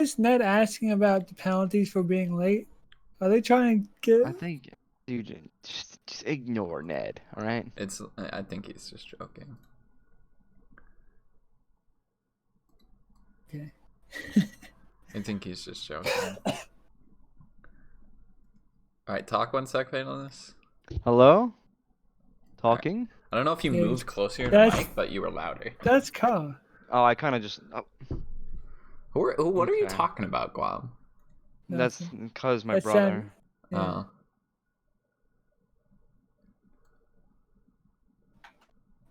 is Ned asking about the penalties for being late? Are they trying to I get? think, dude, just ignore Ned, all right? I think he's just joking. Okay. I think he's just joking. Alright, talk 1 sec, Fatalness. Hello? Talking? I don't know if you Yeah, moved closer to that's- mic, but you were louder. That's car. Oh, I kind of just. Oh, What are you Okay. talking about, Guam? that's Nothing. because my That's brother. Yeah. Oh.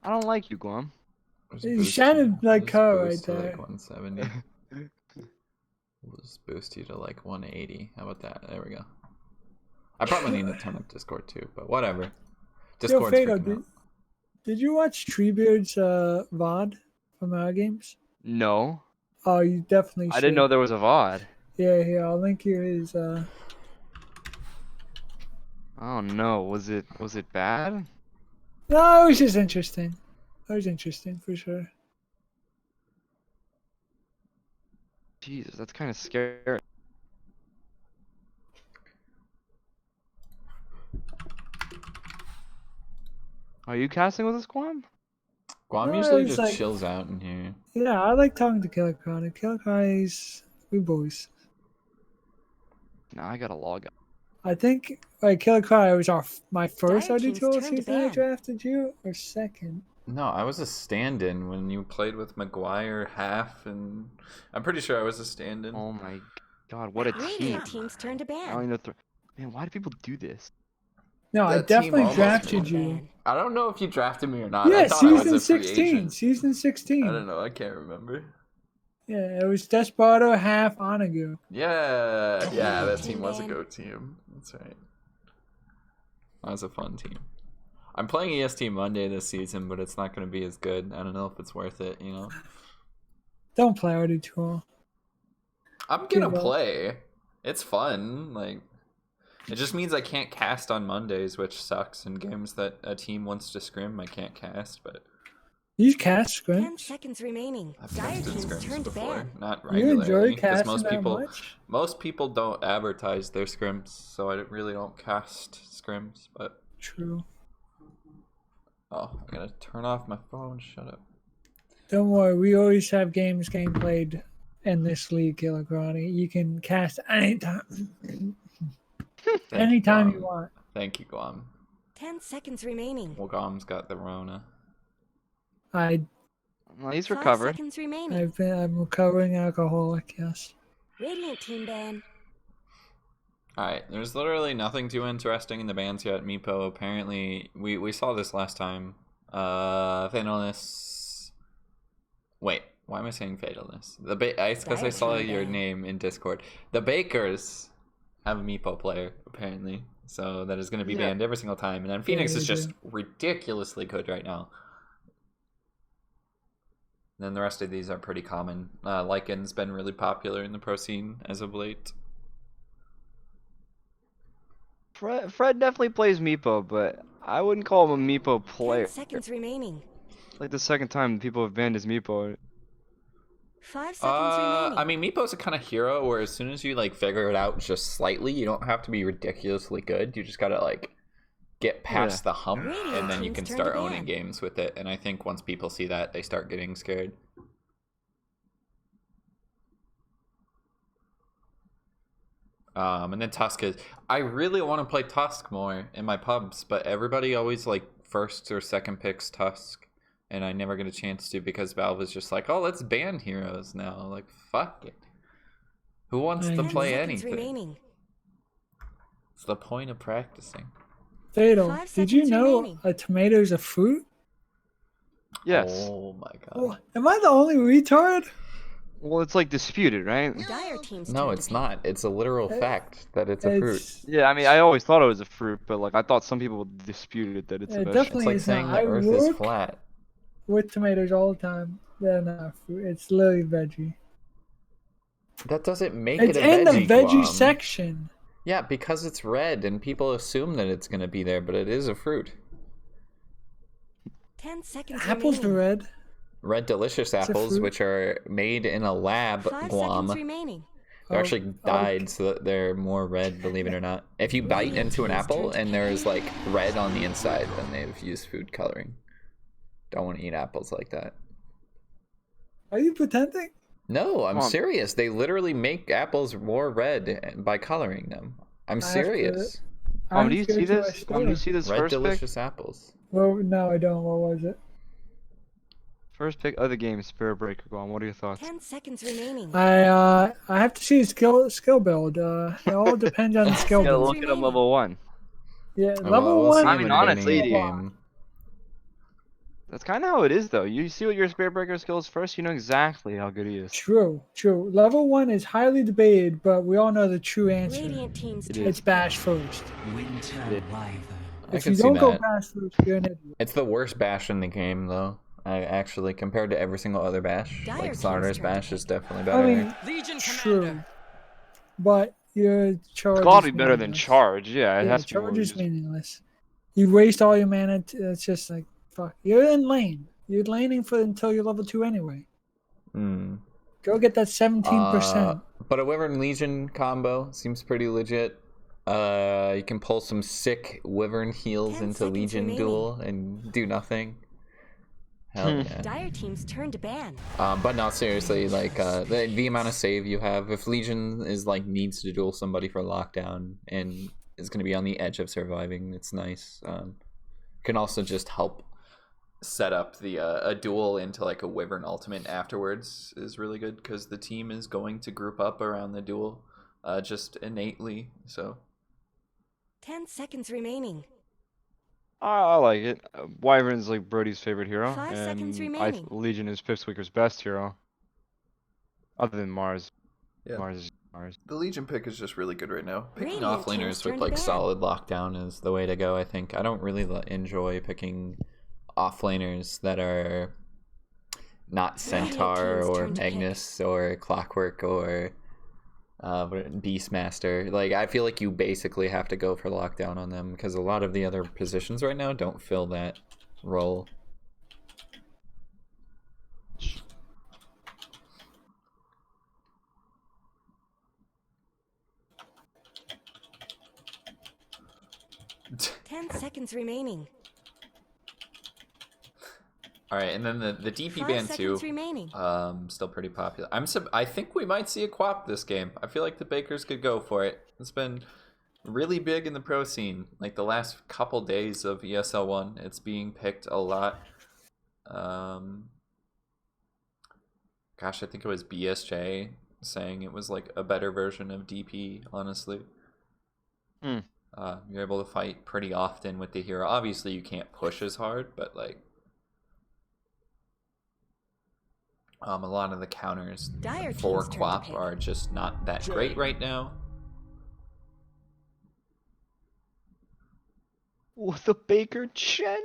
I don't like you, Guam. Just You boost sounded like just car boost right to, there. like 170. We'll just boost you to like 180. How about that? There we go. I probably need to turn up Discord too, but whatever. Discord's Fatal, freaking out. did you watch Treebeard's VOD from our games? No. Oh, you definitely should. I didn't know there was a VOD. Yeah, here, I'll link you his Oh no, was it bad? No, it was just interesting. It was interesting for sure. Jesus, that's kind of scary. Are you casting with us, Guam? Guam No, usually it's just like- chills out in here. Yeah, I like talking to Killer Chronic. Killer Chronic's we boys. No, I gotta log out. I think like Killer Chronic was my first Dire RD team's tool turn to season I ban. drafted you, or second. No, I was a stand-in when you played with McGuire half, and I'm pretty sure I was a stand-in. Oh my god, what a team! Radiant team's turn to I don't ban. even know Man, why do people do this? No, I That team definitely almost drafted made you. Ban. I don't know if you drafted me or not. I Yeah, thought I was season a free 16. agent. Season 16. I don't know. I can't remember. Yeah, it was Desperado half Onagu. Yeah, that Team team was a ban. go team. That's right. That was a fun team. I'm playing EST Monday this season, but it's not going to be as good. I don't know if it's worth it, you know? Don't play RD tool. I'm going to Give up. play. It's fun. Like, it just means I can't cast on Mondays, which sucks. In games that a team wants to scrim, I can't cast, but You cast 10 scrims? seconds remaining. I've Dire casted team's scrims turn to before. ban. Not You regularly. enjoy 'cause casting that much? most people don't advertise their scrims, so I really don't cast scrims, but... True. Oh, I gotta turn off my phone. Shut up. Don't worry, we always have games getting played in this league, Killer Karate. You can cast anytime. Anytime you want. Thank you, Guam. 10 seconds remaining. Well, Guam's got the Rona. Well, He's 5 recovered. seconds remaining. I'm a recovering alcoholic, yes. Radiant team ban. Alright, there's literally nothing too interesting in the bans yet. Meepo, apparently, we saw this last time. Fatalness. Wait, why am I saying Fatalness? It's because I saw your name in Discord. The Bakers have a Meepo player, apparently. So that is going to be banned every single time. And then Phoenix is just ridiculously good right now. And then the rest of these are pretty common. Lycan's been really popular in the pro scene as of late. Fred definitely plays Meepo, but I wouldn't call him a Meepo 10 player. seconds remaining. Like the second time people have banned his Meepo. 5 seconds remaining. I mean, Meepo's a kind of hero where as soon as you like figure it out just slightly, you don't have to be ridiculously good. You just gotta like get past the hump, and then you can start owning games with it. And I think once people see that, they start getting scared. And then Tusk is... I really want to play Tusk more in my pubs, but everybody always like first or second picks Tusk, and I never get a chance to because Valve is just like, oh, let's ban heroes now. Like, fuck it. Who wants to play anything? Remaining. It's the point of practicing. Fatal, 5 did you seconds know remaining. a tomato's a fruit? Yes. Oh my god. Oh, am I the only retard? Well, it's like disputed, right? Dire team's No, turn it's to ban. not. It's a literal fact that it's a fruit. Yeah, I mean, I always thought it was a fruit, but like I thought some people disputed that it's a It vegetable. definitely It's like is saying not. the I earth is work flat. with tomatoes all the time. They're not fruit. It's literally veggie. That doesn't make It's it a in the veggie Guam. section. Yeah, because it's red and people assume that it's going to be there, but it is a fruit. 10 seconds Apples are remaining. red. Red delicious a apples, fruit. which are made in a lab, 5 Guam. seconds remaining. They're actually dyed so that they're more red, believe it or not. If you bite into an apple and there's like red on the inside, then they've used food coloring. Don't want to eat apples like that. Are you pretending? No, I'm serious. They literally make apples more red by coloring them. I'm serious. Do you see this? Do you see this Red first delicious pick? apples. Well, no, I don't. What was it? First pick of the game, Spirit Breaker. Go on. What are your thoughts? 10 seconds remaining. I have to see skill build. It all depends on the skill You gotta build. look at him level 1. Yeah, Oh, level we'll see 1. I him mean, in the honestly, beginning of the game. That's kind of how it is, though. You see what your Spirit Breaker skill is first, you know exactly how good he is. True. Level 1 is highly debated, but we all know the true answer. Radiant team's It turn is. It's bash first. Winter Wyvern. I If can you see don't go that. bash first, you're an idiot. It's the worst bash in the game, though. I actually, compared to every single other bash, Dire like team's Starter's turn to bash pick. is definitely I better. mean, true. But your charge It's gotta is be better than meaningless. Charge. Yeah, it Yeah, has to be charge more is useful. meaningless. You waste all your mana. It's just like, fuck. You're in lane. You're laning for until you're level 2 anyway. Go get that 17%. But a Wyvern Legion combo seems pretty legit. You can pull some sick Wyvern heals 10 into seconds Legion remaining. duel and do nothing. Hell yeah. Dire team's turn to ban. But no, seriously, like the amount of save you have, if Legion is like needs to duel somebody for lockdown and is going to be on the edge of surviving, it's nice. Can also just help set up the a duel into like a Wyvern ultimate afterwards is really good because the team is going to group up around the duel just innately. So 10 seconds remaining. I like it. Wyvern's like Brody's favorite hero. 5 and seconds remaining. Legion is Pipsqueaker's best hero. Other than Mars. yeah, Mars is Mars. the Legion pick is just really good right now. Picking Radiant offlaners team's turn with to like ban. solid lockdown is the way to go. I think I don't really enjoy picking offlaners that are not Centaur team's or turn to pick. Magnus or Clockwork or Beastmaster. Like I feel like you basically have to go for lockdown on them because a lot of the other positions right now don't fill that role. Ten seconds remaining. All right, and then the DP 5 band seconds too. remaining. Still pretty popular. I think we might see a QoP this game. I feel like the Bakers could go for it. It's been really big in the pro scene. Like the last couple days of ESL 1, it's being picked a lot. Gosh, I think it was BSJ saying it was like a better version of DP, honestly. You're able to fight pretty often with the hero. Obviously, you can't push as hard, but like a lot of the counters Dire for team's turn to QoP pick. are just not that great right now. With the Baker Chen.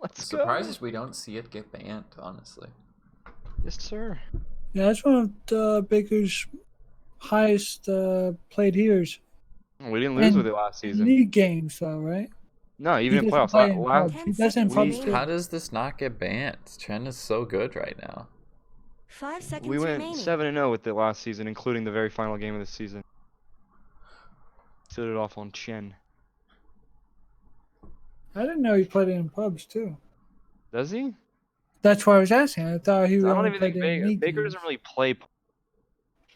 Let's go. Surprised we don't see it get banned, honestly. Yes, sir. Yeah, that's one of Baker's highest played heroes. We didn't lose And with it last season. League games, though, right? No, He even in doesn't playoffs. play in Last, pubs. He does in 10 pubs seconds too. How does this not get banned? Chen is so good right now. 5 seconds we went remaining. 7-0 with it last season, including the very final game of the season. Set it off on Chen. I didn't know he played in pubs too. Does he? That's why I was asking. I thought he I don't only even think played in league Baker games. doesn't really play. He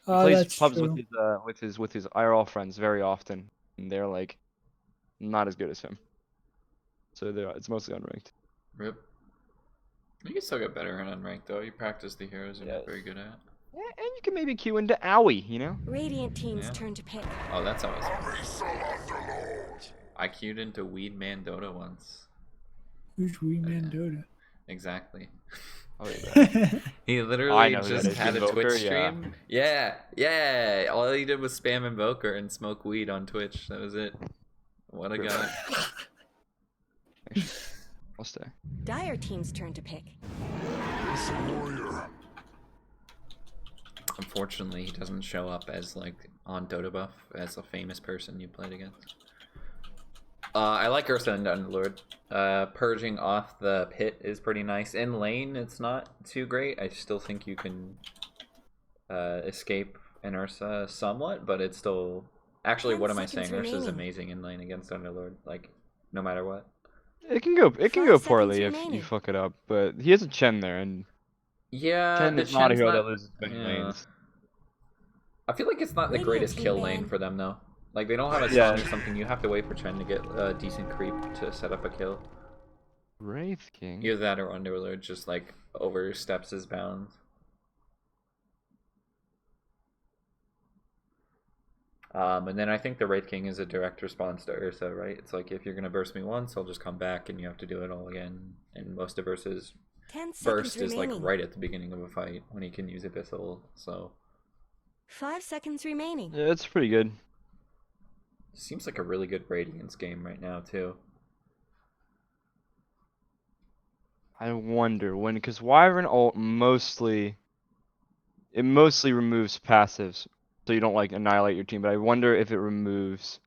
Oh, plays that's pubs true. with his IRL friends very often, and they're like not as good as him. So it's mostly unranked. Rip. You can still get better in unranked though. You practice the heroes you're Yeah. not very good at. Yeah, and you can maybe queue into Owie, you know? Radiant team's Yeah. turn to pick. Oh, that's always fun. I queued into Weed Man Dota once. Who's Wee Man Dota? Exactly. Oh, yeah. He I literally know who that just is, had a Invoker, Twitch yeah. stream. Yeah. All he did was spam Invoker and smoke weed on Twitch. That was it. What a guy. I'll stay. Dire team's turn to pick. Unfortunately, he doesn't show up as like on Dota buff as a famous person you played against. I like Ursa and Underlord. Purging off the pit is pretty nice. In lane, it's not too great. I still think you can escape and Ursa somewhat, but it's still... Actually, 10 what am I saying? seconds Ursa's remaining. amazing in lane against Underlord, like, no matter what. It can go 5 poorly seconds if you remaining. fuck it up, but he has a Chen there, and Yeah, Chen the is not a Chen's hero not... that loses many Yeah. lanes. I feel like it's not the Radiant greatest team kill ban. lane for them, though. Like, they don't have a Yeah. song or something. You have to wait for Chen to get a decent creep to set up a kill. Wraith King. Either that or Underlord just, like, oversteps his bounds. And then I think the Wraith King is a direct response to Ursa, right? It's like, if you're going to burst me once, I'll just come back and you have to do it all again. And most of Ursa's 10 seconds burst is, remaining. like, right at the beginning of a fight when he can use Abyssal, so... 5 seconds remaining. Yeah, it's pretty good. Seems like a really good Radiance game right now, too. I wonder when, because Wyvern ult mostly removes passives, so you don't like annihilate your team. But I wonder if it removes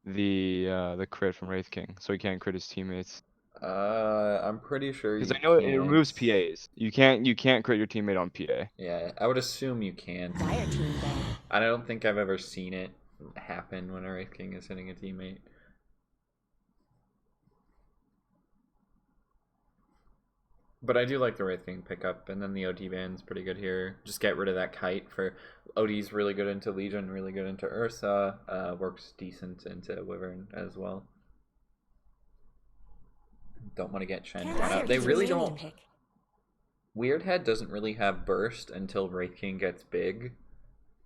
the crit from Wraith King, so he can't crit his teammates. I'm pretty sure you Because I know it can't. removes PAs. You can't crit your teammate on PA. Yeah, I would assume you can. Dire team ban. I don't think I've ever seen it happen when a Wraith King is hitting a teammate. But I do like the Wraith King pickup, and then the OD ban's pretty good here. Just get rid of that kite for OD's really good into Legion, really good into Ursa, works decent into Wyvern as well. Don't want to get Chen 10 caught up. They seconds really remaining. don't. WeirdHead doesn't really have burst until Wraith King gets big,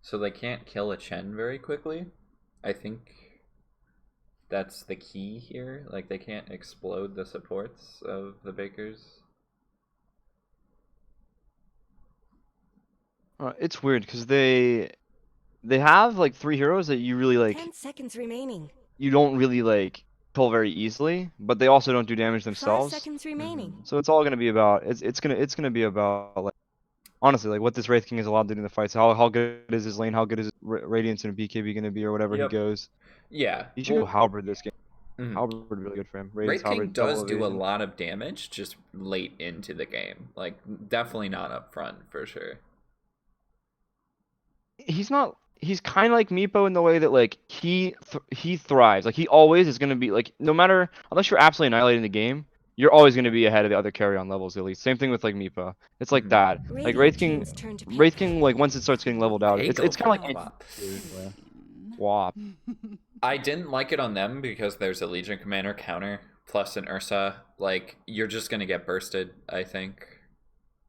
so they can't kill a Chen very quickly. I think that's the key here. Like, they can't explode the supports of the Bakers. It's weird because they have like 3 heroes that you really like. 10 seconds remaining. You don't really like pull very easily, but they also don't do damage 5 themselves. seconds remaining. So it's all gonna be about it's gonna be about like honestly like what this Wraith King is allowed to do in the fights. How good is his lane? How good is Radiance and BKB gonna be or whatever he goes? Yeah. He should go Halberd this game. Mhm. Halberd really good for him. Wraith King Halberd, does double do a evasion. lot of damage just late into the game. Like, definitely not up front for sure. He's kind of like Meepo in the way that like he thrives. Like he always is going to be like no matter unless you're absolutely annihilating the game, you're always going to be ahead of the other carry on levels at least. Same thing with like Meepo. It's like that. Like Radiant team's turn to pick. Wraith King like once it starts getting leveled out, They it's go kind of for like Swap. I didn't like it on them because there's a Legion Commander counter plus an Ursa. Like, you're just gonna get bursted, I think.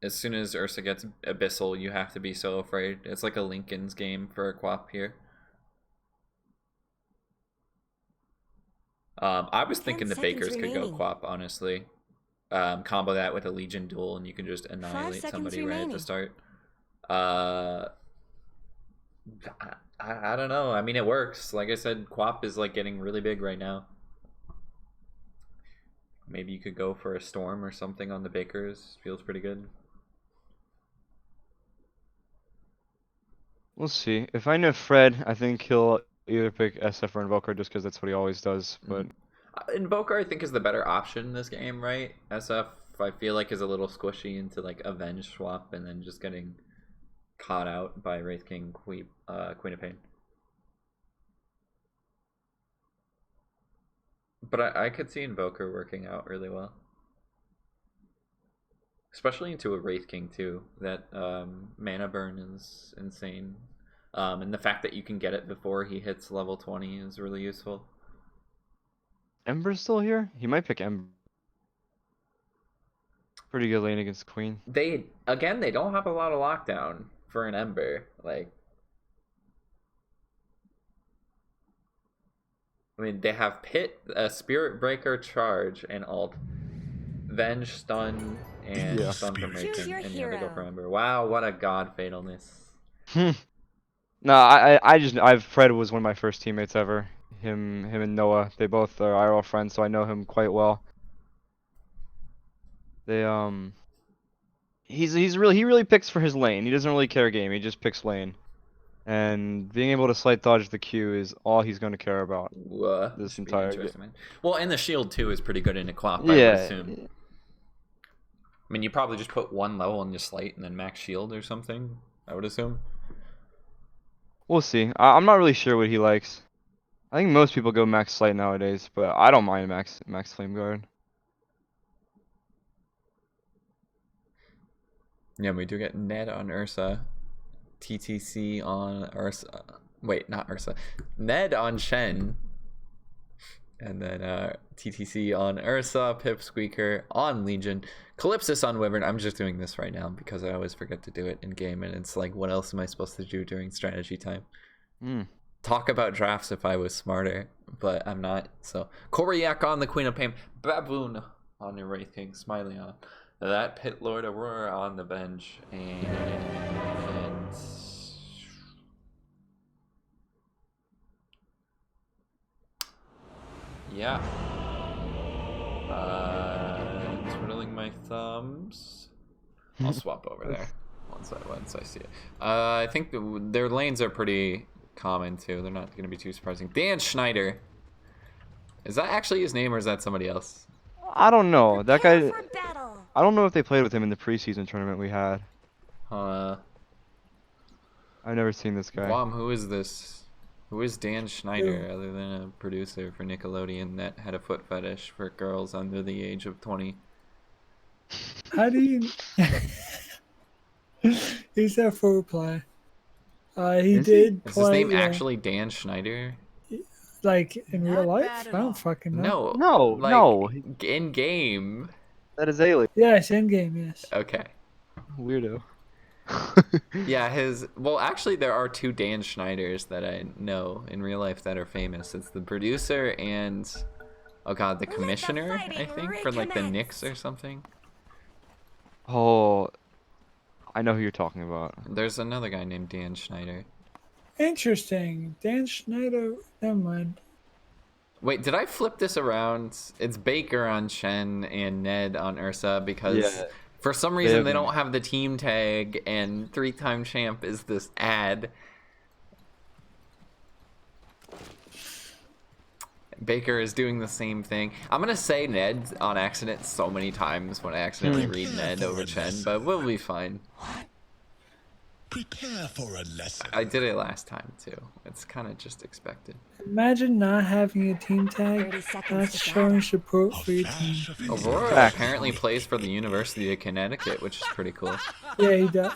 As soon as Ursa gets Abyssal, you have to be so afraid. It's like a Lincoln's game for a Quap here. I was 10 thinking the seconds Bakers could go remaining. Quap, honestly. Combo that with a Legion duel and you can just annihilate seconds somebody right at remaining. the start. I don't know. I mean, it works. Like I said, Quap is like getting really big right now. Maybe you could go for a Storm or something on the Bakers. Feels pretty good. We'll see. If I know Fred, I think he'll either pick SF or Invoker just because that's what he always does. But Invoker, I think, is the better option in this game, right? SF, I feel like, is a little squishy into like Avenge swap and then just getting caught out by Wraith King, Queen of Pain. But I could see Invoker working out really well. Especially into a Wraith King too. That mana burn is insane. And the fact that you can get it before he hits level 20 is really useful. Ember's still here? He might pick Ember. Pretty good lane against Queen. They don't have a lot of lockdown for an Ember. Like, I mean, they have Pit, a Spirit Breaker charge, and ult. Venge, stun, and stun from Choose Raken, your and yeah, they go hero. for Ember. Wow, what a god Fatalness. No, I've Fred was one of my first teammates ever. Him and Noah. They both are IRL friends, so I know him quite well. They he really picks for his lane. He doesn't really care game. He just picks lane. And being able to slight dodge the Q is all he's going to care about this Should be entire interesting, game. man. Well, and the shield too is pretty good in a Quap, I would Yeah. assume. I mean, you probably just put one level in your slight and then max shield or something, I would assume. We'll see. I'm not really sure what he likes. I think most people go max slight nowadays, but I don't mind max flame guard. Yeah, we do get Ned on Ursa, TTC on Ursa. Wait, not Ursa. Ned on Shen. And then TTC on Ursa, Pipsqueaker on Legion, Calypsis on Wyvern. I'm just doing this right now because I always forget to do it in game, and it's like, what else am I supposed to do during strategy time? Talk about drafts if I was smarter, but I'm not. So Koryak on the Queen of Pain, Baboon on your Wraith King, Smiley on that Pit Lord Aurora on the bench, and yeah. Twiddling my thumbs. I'll swap over there once I see it. I think their lanes are pretty common too. They're not going to be too surprising. Dan Schneider. Is that actually his name or is that somebody else? I don't know. That guy. For battle. I don't know if they played with him in the preseason tournament we had. I've never seen this guy. Guam, who is this? Who is Dan Schneider other than a producer for Nickelodeon that had a foot fetish for girls under the age of 20? How do you? He's a full play. He did Is play. his name actually Dan Schneider? Like in real Not life? bad at I all. don't fucking know. No, No. in game. That is alien. Yes, in game, yes. Okay. Weirdo. Yeah, well, actually, there are two Dan Schneiders that I know in real life that are famous. It's the producer and, oh god, the commissioner, I think, for like the Knicks or something. Oh, I know who you're talking about. There's another guy named Dan Schneider. Interesting. Dan Schneider. Never mind. Wait, did I flip this around? It's Baker on Shen and Ned on Ursa because for some reason they don't have the team tag, and 3-time champ is this ad. Baker is doing the same thing. I'm gonna say Ned on accident so many times when I accidentally read Ned over Chen, but we'll be fine. Prepare for a lesson. I did it last time too. It's kind of just expected. Imagine not having a team tag. 30 seconds That's to showing gather. support for your team. Aurora apparently plays for the University of Connecticut, which is pretty cool. Yeah, he does.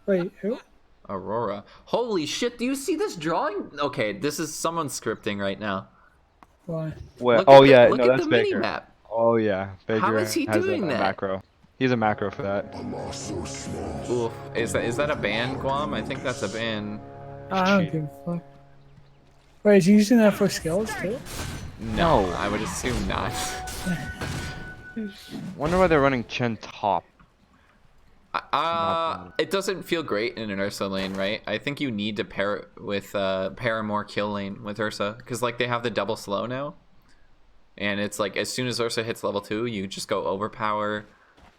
Wait, who? Aurora. Holy shit, do you see this drawing? Okay, this is someone scripting right now. Why? Well, Look oh at yeah, look no, at that's the Baker. mini-map. Oh yeah, Baker How is he has doing a that? macro. He's a macro for that. Oof. Is that a ban, Guam? I think that's a ban. I don't give a fuck. Wait, is he using that for skills too? No, I would assume not. Wonder why they're running Chen top. It doesn't feel great in an Ursa lane, right? I think you need to pair it with Paramore kill lane with Ursa, because like they have the double slow now, and it's like as soon as Ursa hits level 2, you just go overpower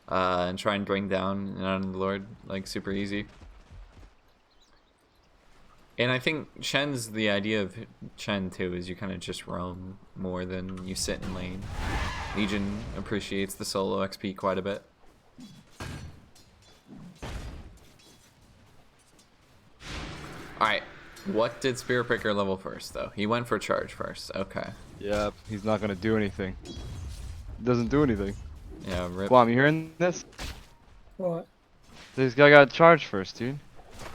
and try and bring down an Underlord like super easy. And I think Chen's the idea of Chen too is you kind of just roam more than you sit in lane. Legion appreciates the solo XP quite a bit. Alright, what did Spirit Breaker level first, though? He went for charge first. Okay. Yep, he's not gonna do anything. Doesn't do anything. Yeah, rip. Guam, you hearing this? What? This guy got charged first, dude.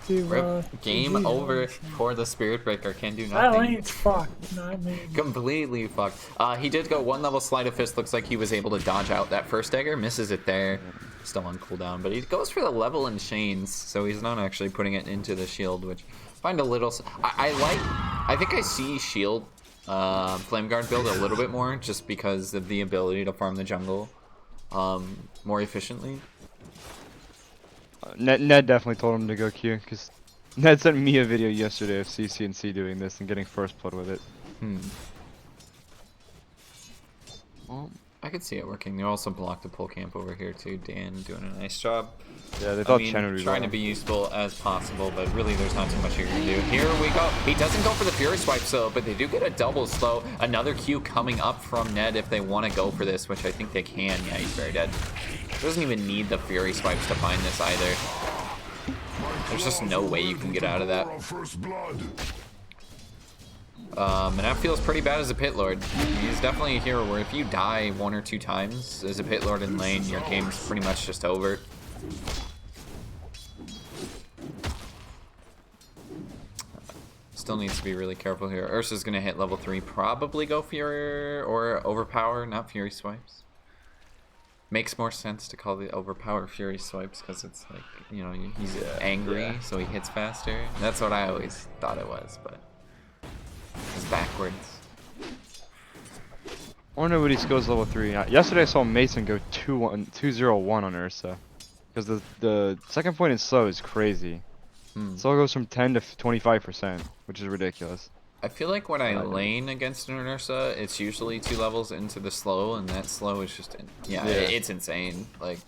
Dude, Rip. Game GG, over honestly. for the Spirit Breaker. Can do That nothing. lane's fucked, not me. Completely fucked. He did go 1 level Sleight of Fist. Looks like he was able to dodge out that first dagger. Misses it there. Still on cooldown, but he goes for the level in chains, so he's not actually putting it into the shield, which I find a little... I think I see shield Flame Guard build a little bit more, just because of the ability to farm the jungle more efficiently. Ned definitely told him to go Q, because Ned sent me a video yesterday of CC&C doing this and getting first blood with it. Well, I could see it working. They also blocked the pull camp over here too. Dan doing a nice job. Yeah, they thought I mean, Chen would be trying to be useful as possible, but really there's not too much you can do. Here we go. He doesn't go for the Fury Swipe, so, but they do get a double slow. Another Q coming up from Ned if they want to go for this, which I think they can. Yeah, he's very dead. Doesn't even need the Fury Swipes to find this either. There's just no way you can get out of that. And that feels pretty bad as a pit lord. He's definitely a hero where if you die 1 or 2 times as a pit lord in lane, your game's pretty much just over. Still needs to be really careful here. Ursa's gonna hit level 3, probably go Fury or Overpower, not Fury Swipes. Makes more sense to call the Overpower Fury Swipes because it's like, you know, he's angry, so he hits faster. That's what I always thought it was, but it's backwards. I wonder what he goes level 3. Yesterday I saw Mason go 201 on Ursa. Because the second point in slow is crazy. Slow goes from 10 to 25%, which is ridiculous. I feel like when I lane against an Ursa, it's usually 2 levels into the slow, and that slow is just, it's insane. Like,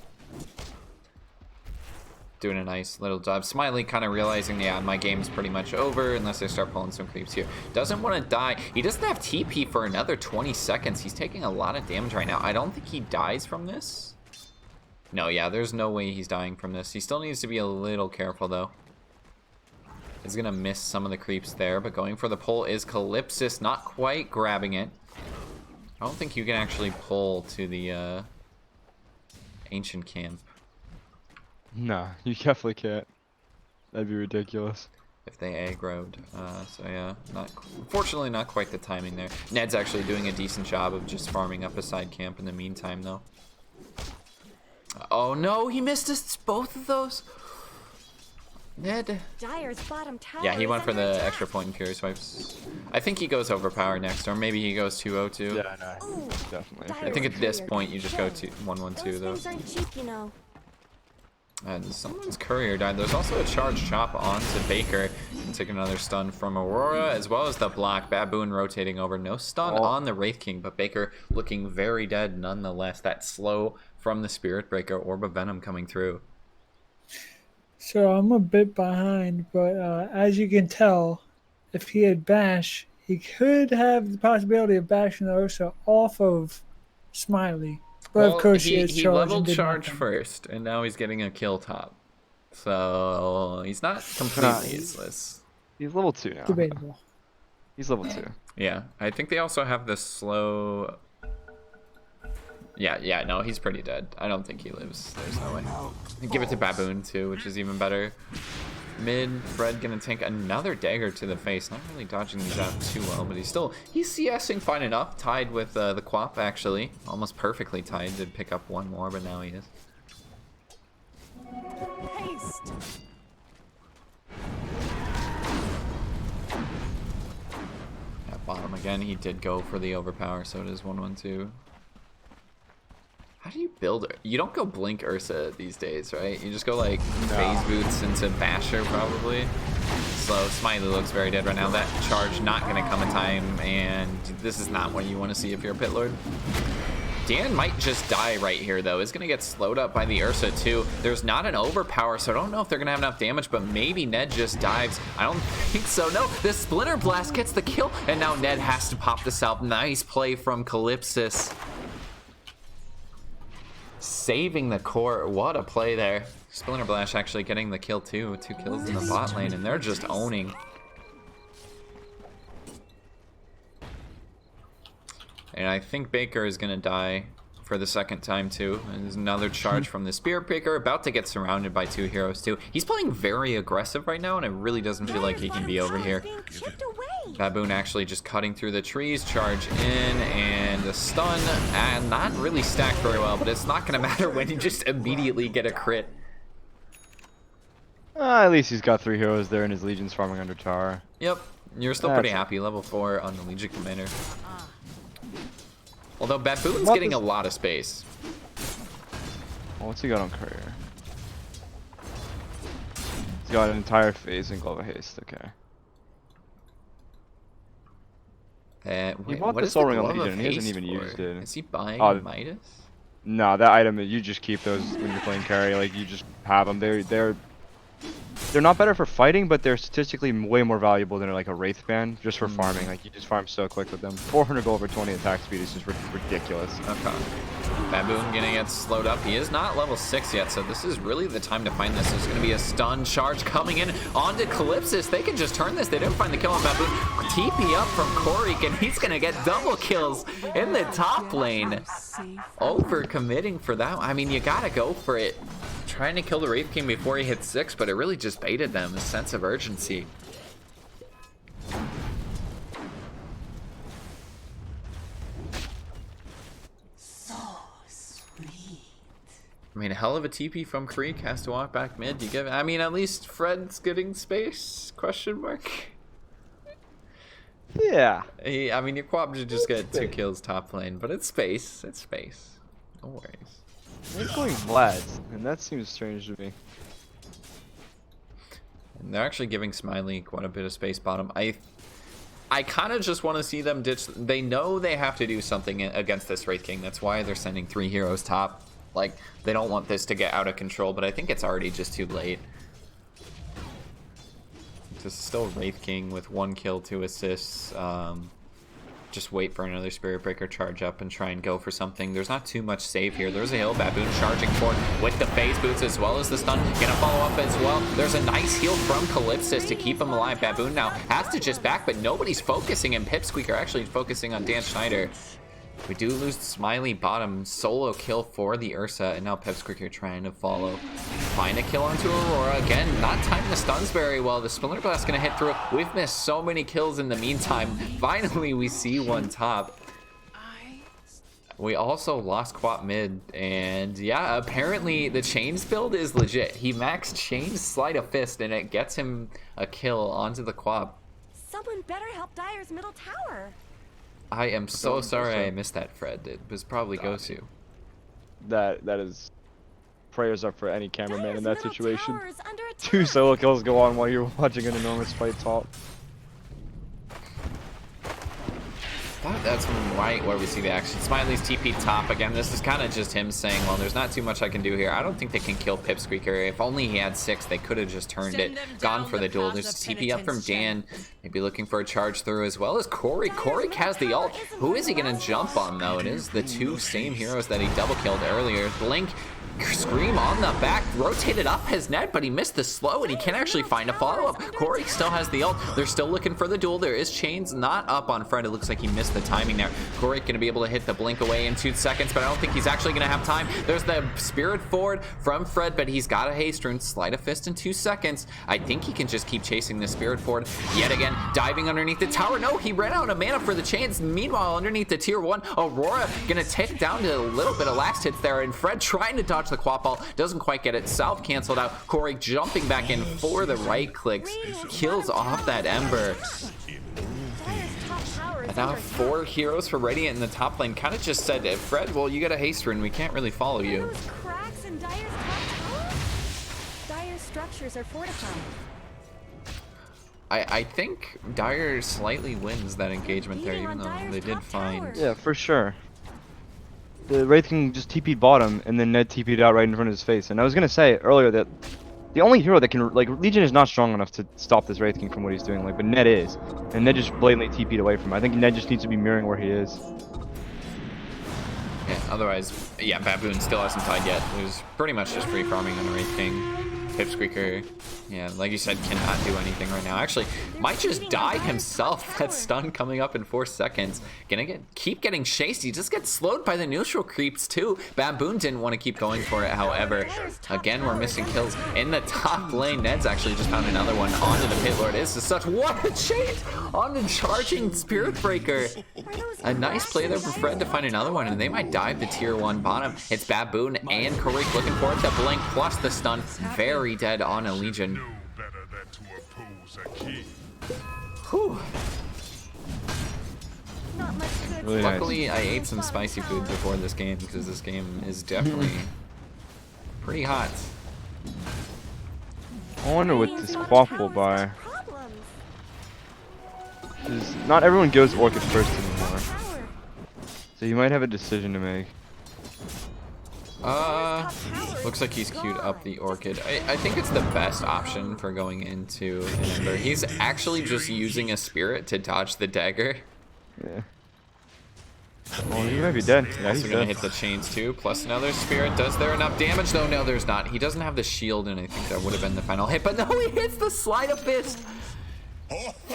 doing a nice little job. Smiley kind of realizing, yeah, my game's pretty much over unless I start pulling some creeps here. Doesn't want to die. He doesn't have TP for another 20 seconds. He's taking a lot of damage right now. I don't think he dies from this. No, yeah, there's no way he's dying from this. He still needs to be a little careful, though. He's gonna miss some of the creeps there, but going for the pull is Calypsis, not quite grabbing it. I don't think you can actually pull to the ancient camp. No, you definitely can't. That'd be ridiculous. If they aggroed. So yeah, unfortunately not quite the timing there. Ned's actually doing a decent job of just farming up a side camp in the meantime, though. Oh no, he missed us both of those. Ned. Dire's bottom tower Yeah, he went for the attack. extra point in Fury Swipes. I think he goes Overpower next, or maybe he goes 202. Yeah, no, definitely. I think at this point you just go to 112 though. Those things aren't cheap, you know. And someone's courier died. There's also a charge chop onto Baker and take another stun from Aurora, as well as the block. Baboon rotating over. No stun on the Wraith King, but Baker looking very dead nonetheless. That slow from the Spirit Breaker, Orb of Venom coming through. So I'm a bit behind, but as you can tell, if he had Bash, he could have the possibility of bashing the Ursa off of Smiley. But Well, of course, he charge leveled and did charge nothing. first, and now he's getting a kill top. So he's not completely useless. He's level 2 now. Debatable. He's level 2. Yeah, I think they also have the slow. Yeah, no, he's pretty dead. I don't think he lives. There's no way. Give it to Baboon too, which is even better. Mid, Fred gonna take another dagger to the face. Not really dodging these out too well, but he's CSing fine enough. Tied with the Quap actually, almost perfectly tied. Did pick up one more, but now he is. Haste. At bottom again, he did go for the overpower, so it is 112. How do you build it? You don't go Blink Ursa these days, right? You just go like phase boots into Basher probably. So Smiley looks very dead right now. That charge not gonna come in time, and this is not what you want to see if you're a pit lord. Dan might just die right here though. Is gonna get slowed up by the Ursa too. There's not an overpower, so I don't know if they're gonna have enough damage, but maybe Ned just dives. I don't think so. No, the Splinter Blast gets the kill, and now Ned has to pop this out. Nice play from Calypsis. Saving the core. What a play there. Splinter Blast actually getting the kill too. 2 kills in the bot lane, and they're just owning. And I think Baker is going to die for the second time too. And there's another charge from the Spirit Breaker. About to get surrounded by 2 heroes too. He's playing very aggressive right now, and it really doesn't feel like he can be over here. Baboon actually just cutting through the trees, charge in, and the stun, and not really stacked very well, but it's not going to matter when you just immediately get a crit. At least he's got 3 heroes there, and his Legion's farming under tower. Yep, you're still pretty happy. Level 4 on the Legion Commander. Although Baboon's getting a lot of space. Well, what's he got on courier? He's got an entire phase and Glove of Haste, okay. Wait, bought what the is Soul the Ring on Glove of Legion, and he hasn't Haste even for? used it. Is he buying Midas? No, that item, you just keep those when you're playing carry. Like, you just have them. They're they're not better for fighting, but they're statistically way more valuable than like a Wraith band just for farming. Like you just farm so quick with them. 400 gold over 20 attack speed is just ridiculous. Okay. Baboon gonna get slowed up. He is not level 6 yet, so this is really the time to find this. There's gonna be a stun charge coming in onto Calypsis. They can just turn this. They didn't find the kill on Baboon. TP up from Korik, and he's gonna get double kills in the top lane. Over committing for that. I mean, you gotta go for it. Trying to kill the Wraith King before he hit 6, but it really just baited them. A sense of urgency. I mean, a hell of a TP from Creek, has to walk back mid. You give, I mean, at least Fred's getting space? Question mark. Yeah. I mean, your Quab should just get 2 kills top lane, but it's space. It's space. No worries. They're going Vlad, and that seems strange to me. And they're actually giving Smiley quite a bit of space bottom. I kind of just want to see them ditch. They know they have to do something against this Wraith King. That's why they're sending 3 heroes top. Like, they don't want this to get out of control, but I think it's already just too late. This is still Wraith King with 1 kill, 2 assists. Just wait for another Spirit Breaker charge up and try and go for something. There's not too much save here. There's a hill. Baboon charging forward with the phase boots as well as the stun. Gonna follow up as well. There's a nice heal from Calypsis to keep him alive. Baboon now has to just back, but nobody's focusing, and Pipsqueak are actually focusing on Dan Schneider. We do lose Smiley bottom. Solo kill for the Ursa, and now Pipsqueak are trying to follow. Find a kill onto Aurora. Again, not timing the stuns very well. The Splinter Blast gonna hit through. We've missed so many kills in the meantime. Finally, we see one top. We also lost Quap mid, and yeah, apparently the Chains build is legit. He maxed Chains Sleight of Fist, and it gets him a kill onto the Quap. Someone better help Dyer's middle tower. I am so sorry I missed that, Fred. It was probably Gosu. That is prayers up for any cameraman Dyer's in that middle situation. tower is under 2 attack. solo kills go on while you're watching an enormous fight top. That's right where we see the action. Smiley's TP top again. This is kind of just him saying, well, there's not too much I can do here. I don't think they can kill Pipsqueaker. If only he had 6, they could have just turned it, gone for the duel. There's a TP up from Dan, maybe looking for a charge through, as well as Corey. Corey has the ult. Who is he going to jump on, though? It is the 2 same heroes that he double killed earlier. Blink. Scream on the back, rotated up his net, but he missed the slow, and he can't actually find a follow-up. Corey still has the ult. They're still looking for the duel. There is Chains not up on Fred. It looks like he missed the timing there. Corey going to be able to hit the blink away in 2 seconds, but I don't think he's actually going to have time. There's the Spirit forward from Fred, but he's got a haste rune. Sleight of Fist in 2 seconds. I think he can just keep chasing the Spirit forward. Yet again, diving underneath the tower. No, he ran out of mana for the Chains. Meanwhile, underneath the tier 1, Aurora going to take down to a little bit of last hits there, and Fred trying to dodge the Quap ball. Doesn't quite get it. Self canceled out. Corey jumping back in for the right clicks. Kills off that Ember. And now 4 heroes for Radiant in the top lane. Kind of just said, Fred, well, you got a haste rune. We can't really follow you. Those cracks in Dyer's top tower? Dyer's structures are fortified. I think Dyer slightly wins that engagement there, even though they did find... Yeah, for sure. The Wraith King just TP'd bottom, and then Ned TP'd out right in front of his face. And I was gonna say earlier that the only hero that can, like, Legion is not strong enough to stop this Wraith King from what he's doing, like, but Ned is. And Ned just blatantly TP'd away from him. I think Ned just needs to be mirroring where he is. Yeah, otherwise, yeah, Baboon still hasn't tied yet. It was pretty much just free farming on the Wraith King. Pipsqueaker, yeah, like you said, cannot do anything right now. Actually, might just die himself. That stun coming up in 4 seconds. Gonna keep getting chased. He just gets slowed by the neutral creeps too. Baboon didn't want to keep going for it, however. Again, we're missing kills in the top lane. Ned's actually just found another one onto the Pit Lord. This is such what a chase on the charging Spirit Breaker. A nice play there for Fred to find another one, and they might dive the tier 1 bottom. It's Baboon and Karik looking for it. The blink plus the stun. Very dead on a Legion. Whew. Not much good. Really Luckily, nice. I ate some spicy food before this game, because this game is definitely pretty hot. I wonder what this Quap will buy. Problems. 'Cause not everyone goes Orchid first anymore. Tower. So you might have a decision to make. Well, Looks like he's queued up the Orchid. I think it's the best option for going into an Ember. He's actually just using a Spirit to dodge the dagger. Yeah. Oh, he might be dead. Yeah, he's Also gonna dead. hit the chains too, plus another Spirit. Does there enough damage though? No, there's not. He doesn't have the shield, and I think that would have been the final hit, but no, he hits the Sleight of Fist.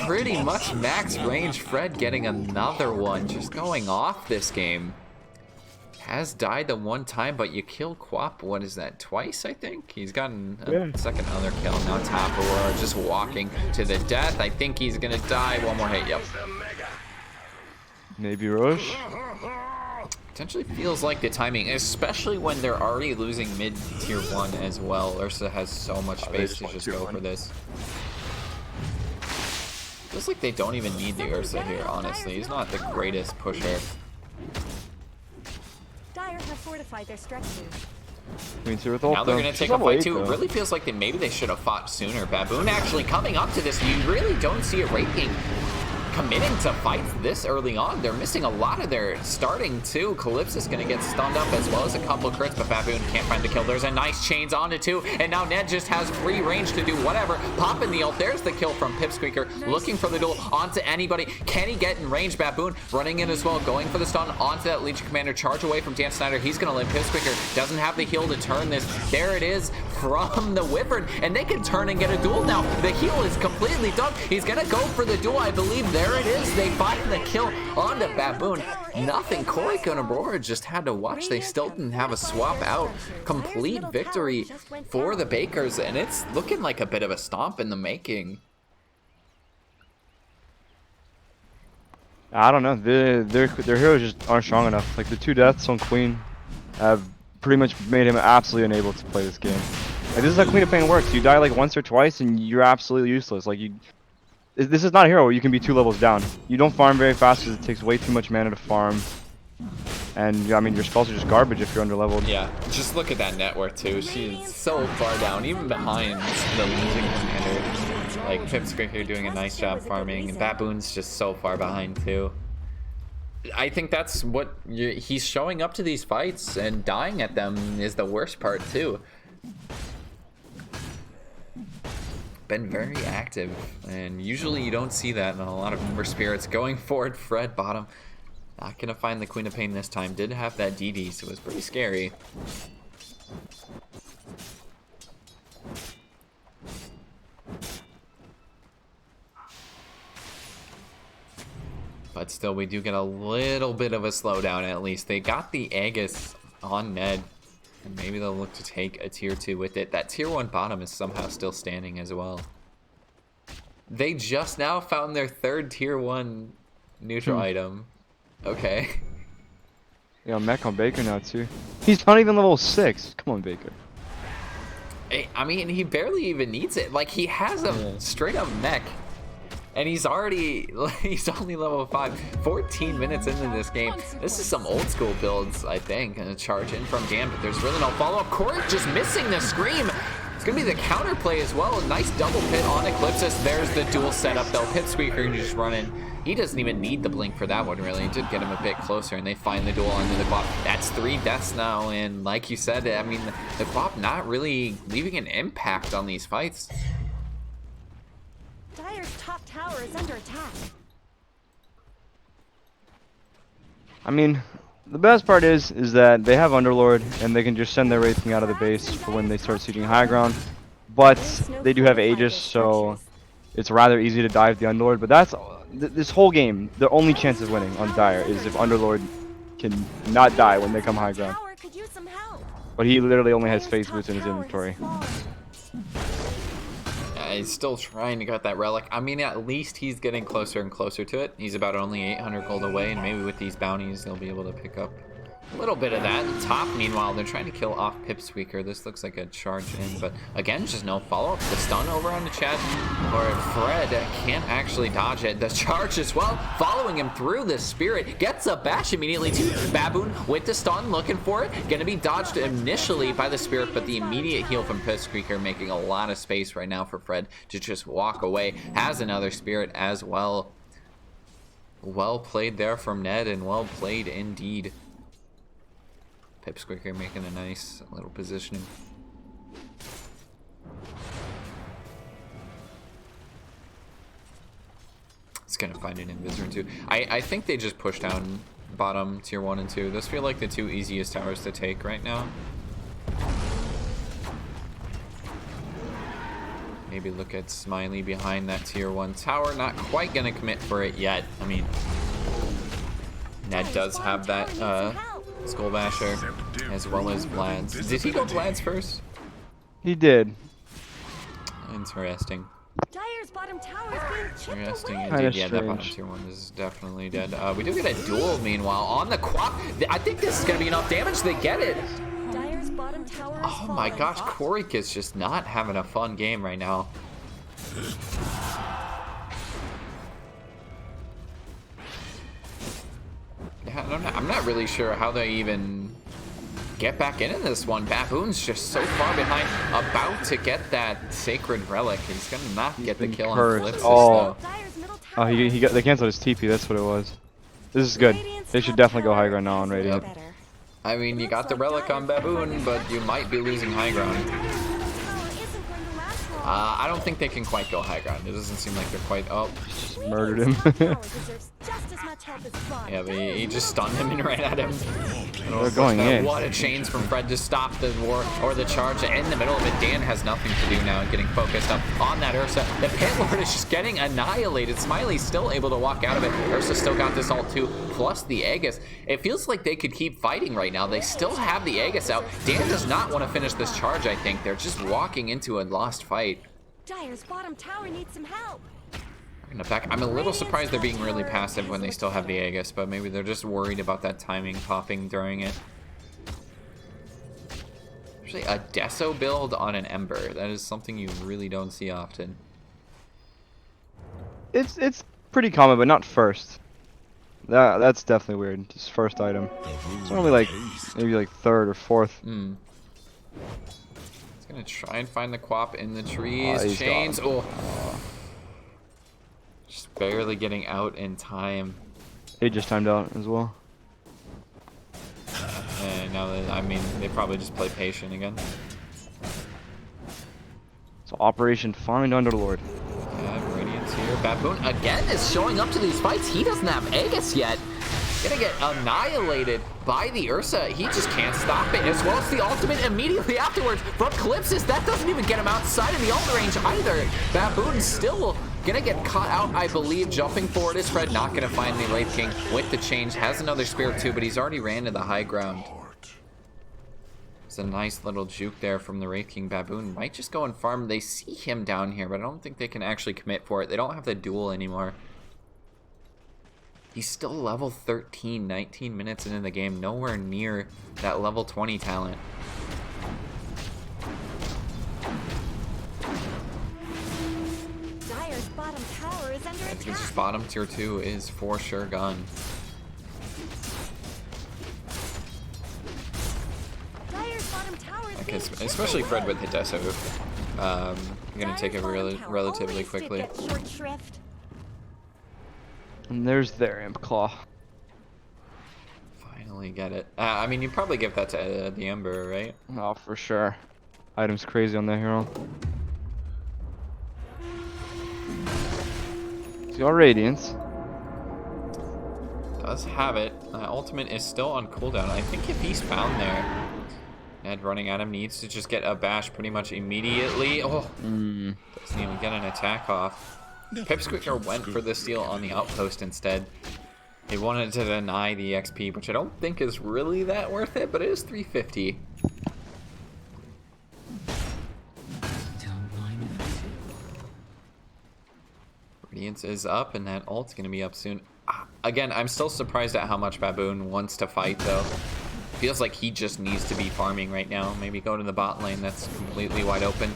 Pretty much max range. Fred getting another one, just going off this game. Has died the one time, but you kill Quap, what is that, twice, I think? He's gotten a second other kill. Now Top Aurora just walking to the death. I think he's gonna die. One more hit, yep. Maybe Rush. Potentially feels like the timing, especially when they're already losing mid tier 1 as well. Ursa has so much space to just go for this. Feels like they don't even need the Ursa here, honestly. He's not the greatest pusher. Dire have fortified their structures. Now they're going to take a fight too. It really feels like maybe they should have fought sooner. Baboon actually coming up to this. You really don't see it raking. Committing to fights this early on. They're missing a lot of their starting too. Calypso's gonna get stunned up as well as a couple of crits, but Baboon can't find the kill. There's a nice chains on it too, and now Ned just has free range to do whatever. Popping the ult. There's the kill from Pipsqueaker. Looking for the duel onto anybody. Can he get in range? Baboon running in as well, going for the stun onto that Legion Commander. Charge away from Dan Snyder. He's gonna live. Pipsqueaker doesn't have the heal to turn this. There it is from the Wyvern, and they can turn and get a duel now. The heal is completely done. He's gonna go for the duel, I believe. There it is. They find the kill onto Baboon. Nothing. Corey and Aurora just had to watch. They still didn't have a swap out. Complete victory for the Bakers, and it's looking like a bit of a stomp in the making. I don't know. Their heroes just aren't strong enough. Like the 2 deaths on Queen have pretty much made him absolutely unable to play this game. Like, this is how Queen of Pain works. You die like once or twice and you're absolutely useless. Like this is not a hero where you can be 2 levels down. You don't farm very fast because it takes way too much mana to farm. And I mean, your spells are just garbage if you're underleveled. Yeah, just look at that net worth too. She's so far down, even behind the losing commander. Like Pipsqueaker doing a nice job farming, and Baboon's just so far behind too. I think that's what he's showing up to these fights, and dying at them is the worst part too. Been very active, and usually you don't see that in a lot of Ember Spirits. Going forward, Fred bottom. Not gonna find the Queen of Pain this time. Did have that DD, so it was pretty scary. But still, we do get a little bit of a slowdown at least. They got the Aegis on Ned. And maybe they'll look to take a tier 2 with it. That tier 1 bottom is somehow still standing as well. They just now found their 3rd tier 1 neutral item. Okay. Yeah, mech on Baker now too. He's not even level 6. Come on, Baker. I mean, he barely even needs it. Like, he has a straight up mech. And he's only level 5, 14 minutes into this game. This is some old school builds, I think. And a charge in from Dan, but there's really no follow-up. Corey just missing the scream. It's gonna be the counterplay as well. A nice double pit on Eclipsis. There's the dual setup though. Pipsqueaker just running. He doesn't even need the blink for that one really. It did get him a bit closer, and they find the duel onto the Quap. That's 3 deaths now, and like you said, I mean, the Quap not really leaving an impact on these fights. Dire's top tower is under attack. I mean, the best part is that they have Underlord, and they can just send their Wraithing out of the base for when they start sieging high ground. But they do have Aegis, so it's rather easy to dive the Underlord. But that's this whole game. The only chance of winning on Dire is if Underlord can not die when they come high ground. But he literally only has phase boots in his inventory. He's still trying to get that relic. I mean, at least he's getting closer and closer to it. He's about only 800 gold away, and maybe with these bounties, they'll be able to pick up a little bit of that. Top, meanwhile, they're trying to kill off Pipsqueaker. This looks like a charge in, but again, just no follow-up. The stun over on the chat, or Fred can't actually dodge it. The charge as well, following him through the Spirit. Gets a bash immediately to Baboon with the stun, looking for it. Gonna be dodged initially by the Spirit, but the immediate heal from Pipsqueaker making a lot of space right now for Fred to just walk away. Has another Spirit as well. Well played there from Ned, and well played indeed. Pipsqueaker making a nice little positioning. It's gonna find an Invisor too. I think they just push down bottom tier 1 and 2. Those feel like the 2 easiest towers to take right now. Maybe look at Smiley behind that tier 1 tower. Not quite gonna commit for it yet. I mean, Ned does have that Skull Basher as well as Vlad's. Did he go Vlad's first? He did. Interesting. Dire's bottom tower is being chipped Interesting away. indeed. Yeah, that bottom tier 1 is definitely dead. We do get a duel meanwhile on the quad. I think this is gonna be enough damage to get it. Dire's bottom tower is Oh my falling. gosh, Korik is just not having a fun game right now. Yeah, I'm not really sure how they even get back into this one. Baboon's just so far behind, about to get that sacred relic. He's gonna not get the kill on cursed. Flipsis Oh. though. Dire's middle Oh, tower he got, they canceled his TP. That's what it was. This is good. They should definitely go high ground now on Radiant. better. I mean, you got the relic on Baboon, but you might be losing high ground. Tower isn't going to last long. I don't think they can quite go high ground. It doesn't seem like they're quite. Oh, Murdered him. Radiant's top tower deserves just as much help as Vaughn. yeah, but he just stunned him and ran at him. They're going in. What a chains from Fred to stop the war or the charge in the middle of it. Dan has nothing to do now, getting focused up on that Ursa. The Pit Lord is just getting annihilated. Smiley's still able to walk out of it. Ursa still got this ult too, plus the Aegis. It feels like they could keep fighting right now. They still have the Aegis out. Dan does not want to finish this charge, I think. They're just walking into a lost fight. Dire's bottom tower needs some help. In fact, I'm a little surprised they're being really passive when they still have the Aegis, but maybe they're just worried about that timing popping during it. Actually, a Deso build on an Ember. That is something you really don't see often. It's pretty common, but not first. That's definitely weird. Just first item. It's normally like maybe like third or fourth. It's gonna try and find the Quap in the trees. He's Chains. gone. Oh. Just barely getting out in time. He just timed out as well. And now that, I mean, they probably just play patient again. So Operation Find Underlord. Yeah, Radiant's here. Baboon again is showing up to these fights. He doesn't have Aegis yet. Gonna get annihilated by the Ursa. He just can't stop it, as well as the ultimate immediately afterwards from Calypsis. That doesn't even get him outside of the ult range either. Baboon still gonna get caught out, I believe. Jumping forward is Fred, not gonna find the Wraith King with the change. Has another Spirit too, but he's already ran to the high ground. It's a nice little juke there from the Wraith King. Baboon might just go and farm. They see him down here, but I don't think they can actually commit for it. They don't have the duel anymore. He's still level 13, 19 minutes into the game, nowhere near that level 20 talent. Dire's bottom tower is under I think attack. his bottom tier 2 is for sure gone. Dire's bottom tower is Okay, being chipped especially Fred away. with Hiddeso. I'm gonna take it Dire's bottom tower relatively always did quickly. get short shrift. And there's their Imp Claw. Finally get it. I mean, you probably give that to the Ember, right? Oh, for sure. Item's crazy on that hero. He's got Radiance. Does have it. Ultimate is still on cooldown. I think if he's found there, Ned running at him needs to just get a bash pretty much immediately. Oh, doesn't even get an attack off. Pipsqueaker went for the steal on the outpost instead. He wanted to deny the XP, which I don't think is really that worth it, but it is 350. Radiance is up, and that ult's going to be up soon. Again, I'm still surprised at how much Baboon wants to fight, though. Feels like he just needs to be farming right now. Maybe go to the bot lane that's completely wide open.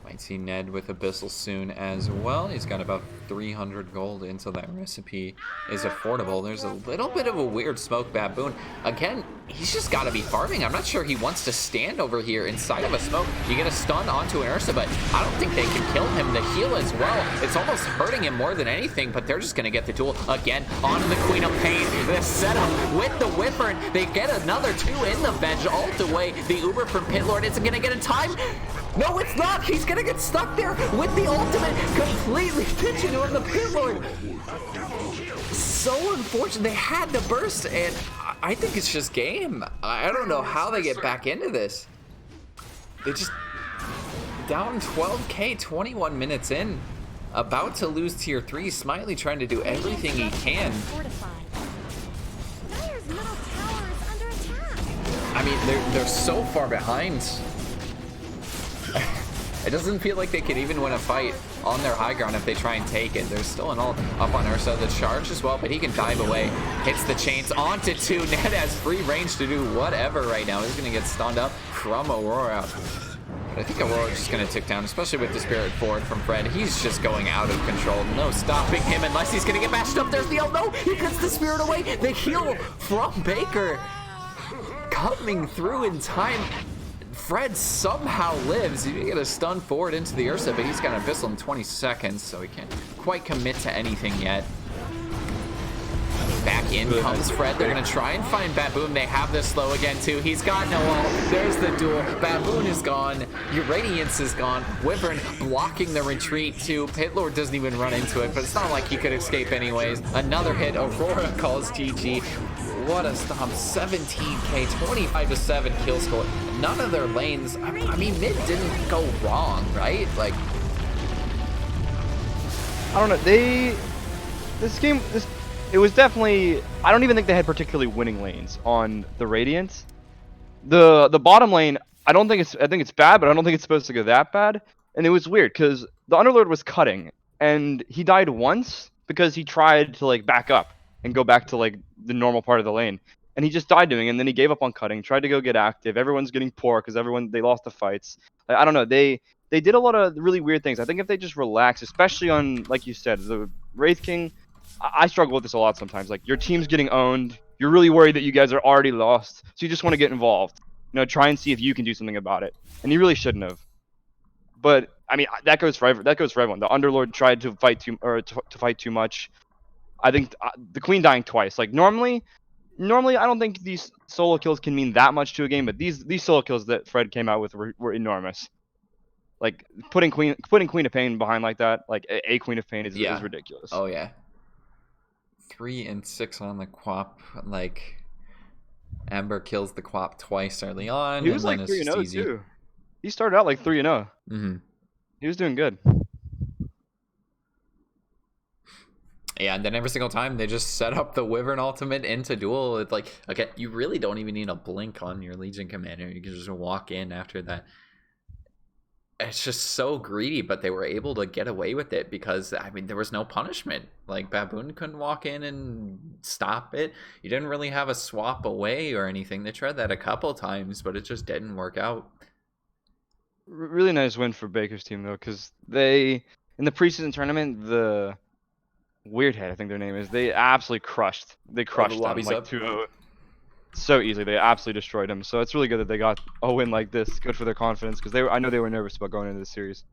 Might see Ned with Abyssal soon as well. He's got about 300 gold until that recipe is affordable. There's a little bit of a weird smoke. Baboon. Again, he's just got to be farming. I'm not sure he wants to stand over here inside of a smoke. You get a stun onto an Ursa, but I don't think they can kill him. The heal as well. It's almost hurting him more than anything, but they're just going to get the duel again onto the Queen of Pain. The setup with the Wyvern. They get another 2 in the bench. Ult away. The Uber from Pitlord isn't going to get in time. No, it's not. He's going to get stuck there with the ultimate completely pitching on the Pitlord. So unfortunate. They had the burst, and I think it's just game. I don't know how they get back into this. They just down 12k, 21 minutes in, about to lose tier 3. Smiley trying to do everything he can. Dire's middle tower is under attack. I mean, they're so far behind. It doesn't feel like they could even win a fight on their high ground if they try and take it. There's still an ult up on Ursa. The charge as well, but he can dive away. Hits the chains onto 2. Ned has free range to do whatever right now. He's going to get stunned up from Aurora. But I think Aurora's just going to tick down, especially with the Spirit Forward from Fred. He's just going out of control. No stopping him unless he's going to get bashed up. There's the ult. No, he gets the Spirit away. The heal from Baker coming through in time. Fred somehow lives. He get a stun forward into the Ursa, but he's got an Abyssal in 20 seconds, so he can't quite commit to anything yet. Back in comes Fred. They're going to try and find Baboon. They have this slow again, too. He's got no ult. There's the duel. Baboon is gone. Your Radiance is gone. Wyvern blocking the retreat, too. Pitlord doesn't even run into it, but it's not like he could escape anyways. Another hit. Aurora calls GG. What a stomp. 17k, 25-7 kill score. None of their lanes, I mean, mid didn't go wrong, right? Like, I don't know. It was definitely, I don't even think they had particularly winning lanes on the Radiant. The bottom lane, I think it's bad, but I don't think it's supposed to go that bad. And it was weird because the Underlord was cutting and he died once because he tried to like back up and go back to like the normal part of the lane. And he just died doing it, and then he gave up on cutting, tried to go get active. Everyone's getting poor because they lost the fights. I don't know. They did a lot of really weird things. I think if they just relax, especially on, like you said, the Wraith King, I struggle with this a lot sometimes. Like, your team's getting owned. You're really worried that you guys are already lost, so you just want to get involved. You know, try and see if you can do something about it. And you really shouldn't have. But I mean, that goes for everyone. The Underlord tried to fight to fight too much. I think the Queen dying twice. Like normally, I don't think these solo kills can mean that much to a game, but these solo kills that Fred came out with were enormous. Like putting Queen of Pain behind like that, like a Queen of Pain is ridiculous. Oh yeah. 3 and 6 on the Quap. Like, Ember kills the Quap twice early on. He was like 3-0 too. He started out like 3-0. Mm-hmm. He was doing good. Yeah, and then every single time they just set up the Wyvern ultimate into duel. It's like, okay, you really don't even need a blink on your Legion commander. You can just walk in after that. It's just so greedy, but they were able to get away with it because, I mean, there was no punishment. Like, Baboon couldn't walk in and stop it. You didn't really have a swap away or anything. They tried that a couple times, but it just didn't work out. Really nice win for Baker's team, though, because they, in the preseason tournament, the WeirdHead, I think their name is, they absolutely crushed. They crushed them like 2-0. So easily. They absolutely destroyed him. So it's really good that they got a win like this. Good for their confidence, because I know they were nervous about going into this series.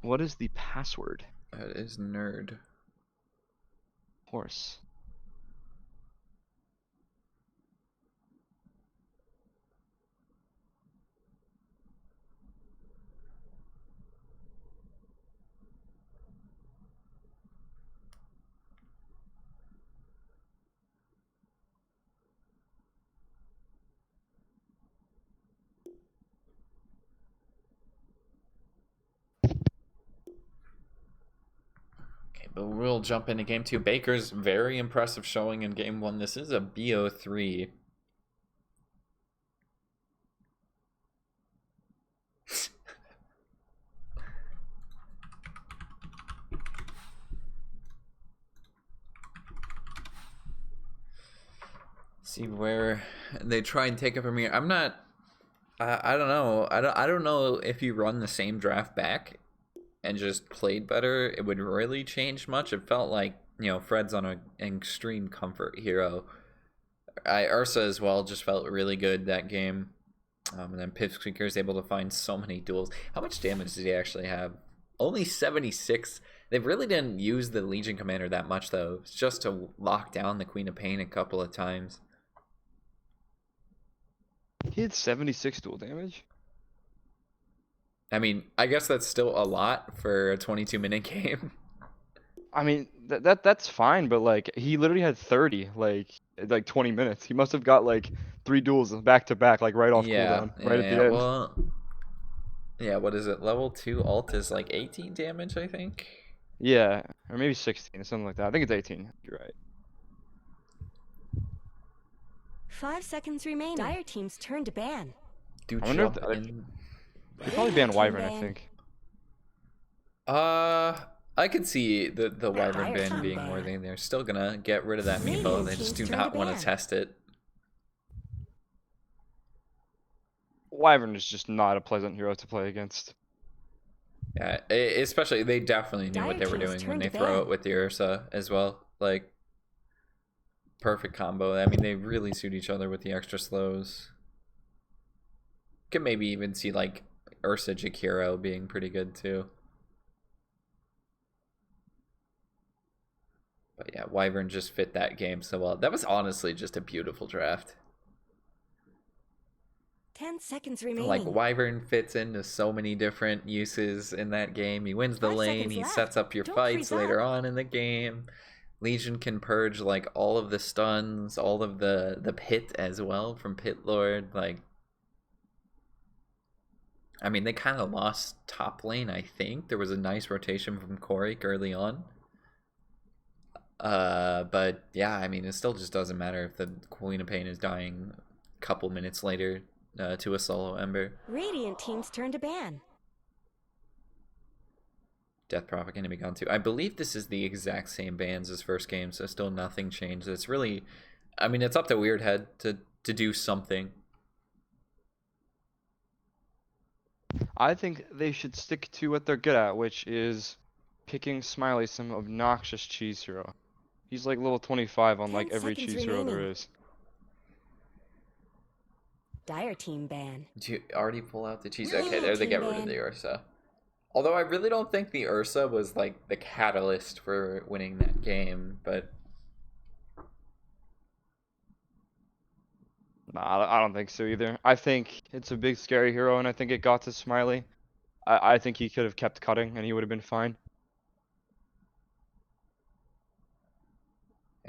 What is the password? That is nerd. Horse. But we'll jump into game 2. Baker's very impressive showing in game 1. This is a BO3. See where they try and take it from here. I don't know. I don't know if you run the same draft back and just played better, it would really change much. It felt like, you know, Fred's on an extreme comfort hero Ursa as well just felt really good that game. And then Pipsqueaker is able to find so many duels. How much damage did he actually have? Only 76. They really didn't use the Legion Commander that much, though. It's just to lock down the Queen of Pain a couple of times. He had 76 duel damage. I mean, I guess that's still a lot for a 22-minute game. I mean, that's fine, but like he literally had 30 like 20 minutes. He must have got like 3 duels back to back, like right off cooldown, right at the end. Well, yeah, what is it? Level 2 ult is like 18 damage, I think. Yeah, or maybe 16 or something like that. I think it's 18. You're right. 5 seconds remaining. Dire team's turn to ban. Do I wonder if jump in. They probably ban Wyvern, I think. I could see the Wyvern Dire ban being ban. worthy. They're still gonna get rid of that Radiant meepo. They just do team's turn not to want ban. to test it. Wyvern is just not a pleasant hero to play against. Yeah, especially they definitely knew what they were Dire team's doing when turn they to throw ban. it with the Ursa as well. Like, perfect combo. I mean, they really suit each other with the extra slows. Could maybe even see like Ursa Jakiro being pretty good too. But yeah, Wyvern just fit that game so well. That was honestly just a beautiful draft. 10 seconds remaining. Like, Wyvern fits into so many different uses in that game. He wins the 5 lane, seconds he left. sets up your Don't fights freeze later up. on in the game. Legion can purge like all of the stuns, all of the pit as well from Pit Lord. Like, I mean, they kind of lost top lane, I think. There was a nice rotation from Korik early on. But yeah, I mean, it still just doesn't matter if the Queen of Pain is dying a couple minutes later to a solo Ember. Radiant team's turn to ban. Death Prophet going to be gone too. I believe this is the exact same bans as first game, so still nothing changed. It's really, I mean, it's up to WeirdHead to do something. I think they should stick to what they're good at, which is picking Smiley some obnoxious cheese hero. He's like level 25 on 10 like every seconds cheese hero there remaining. is. Dire team ban. Do you already pull out the cheese? Really? Okay, there they get Team rid of ban. the Ursa. Although I really don't think the Ursa was like the catalyst for winning that game, but Nah, I don't think so either. I think it's a big scary hero, and I think it got to Smiley. I think he could have kept cutting, and he would have been fine.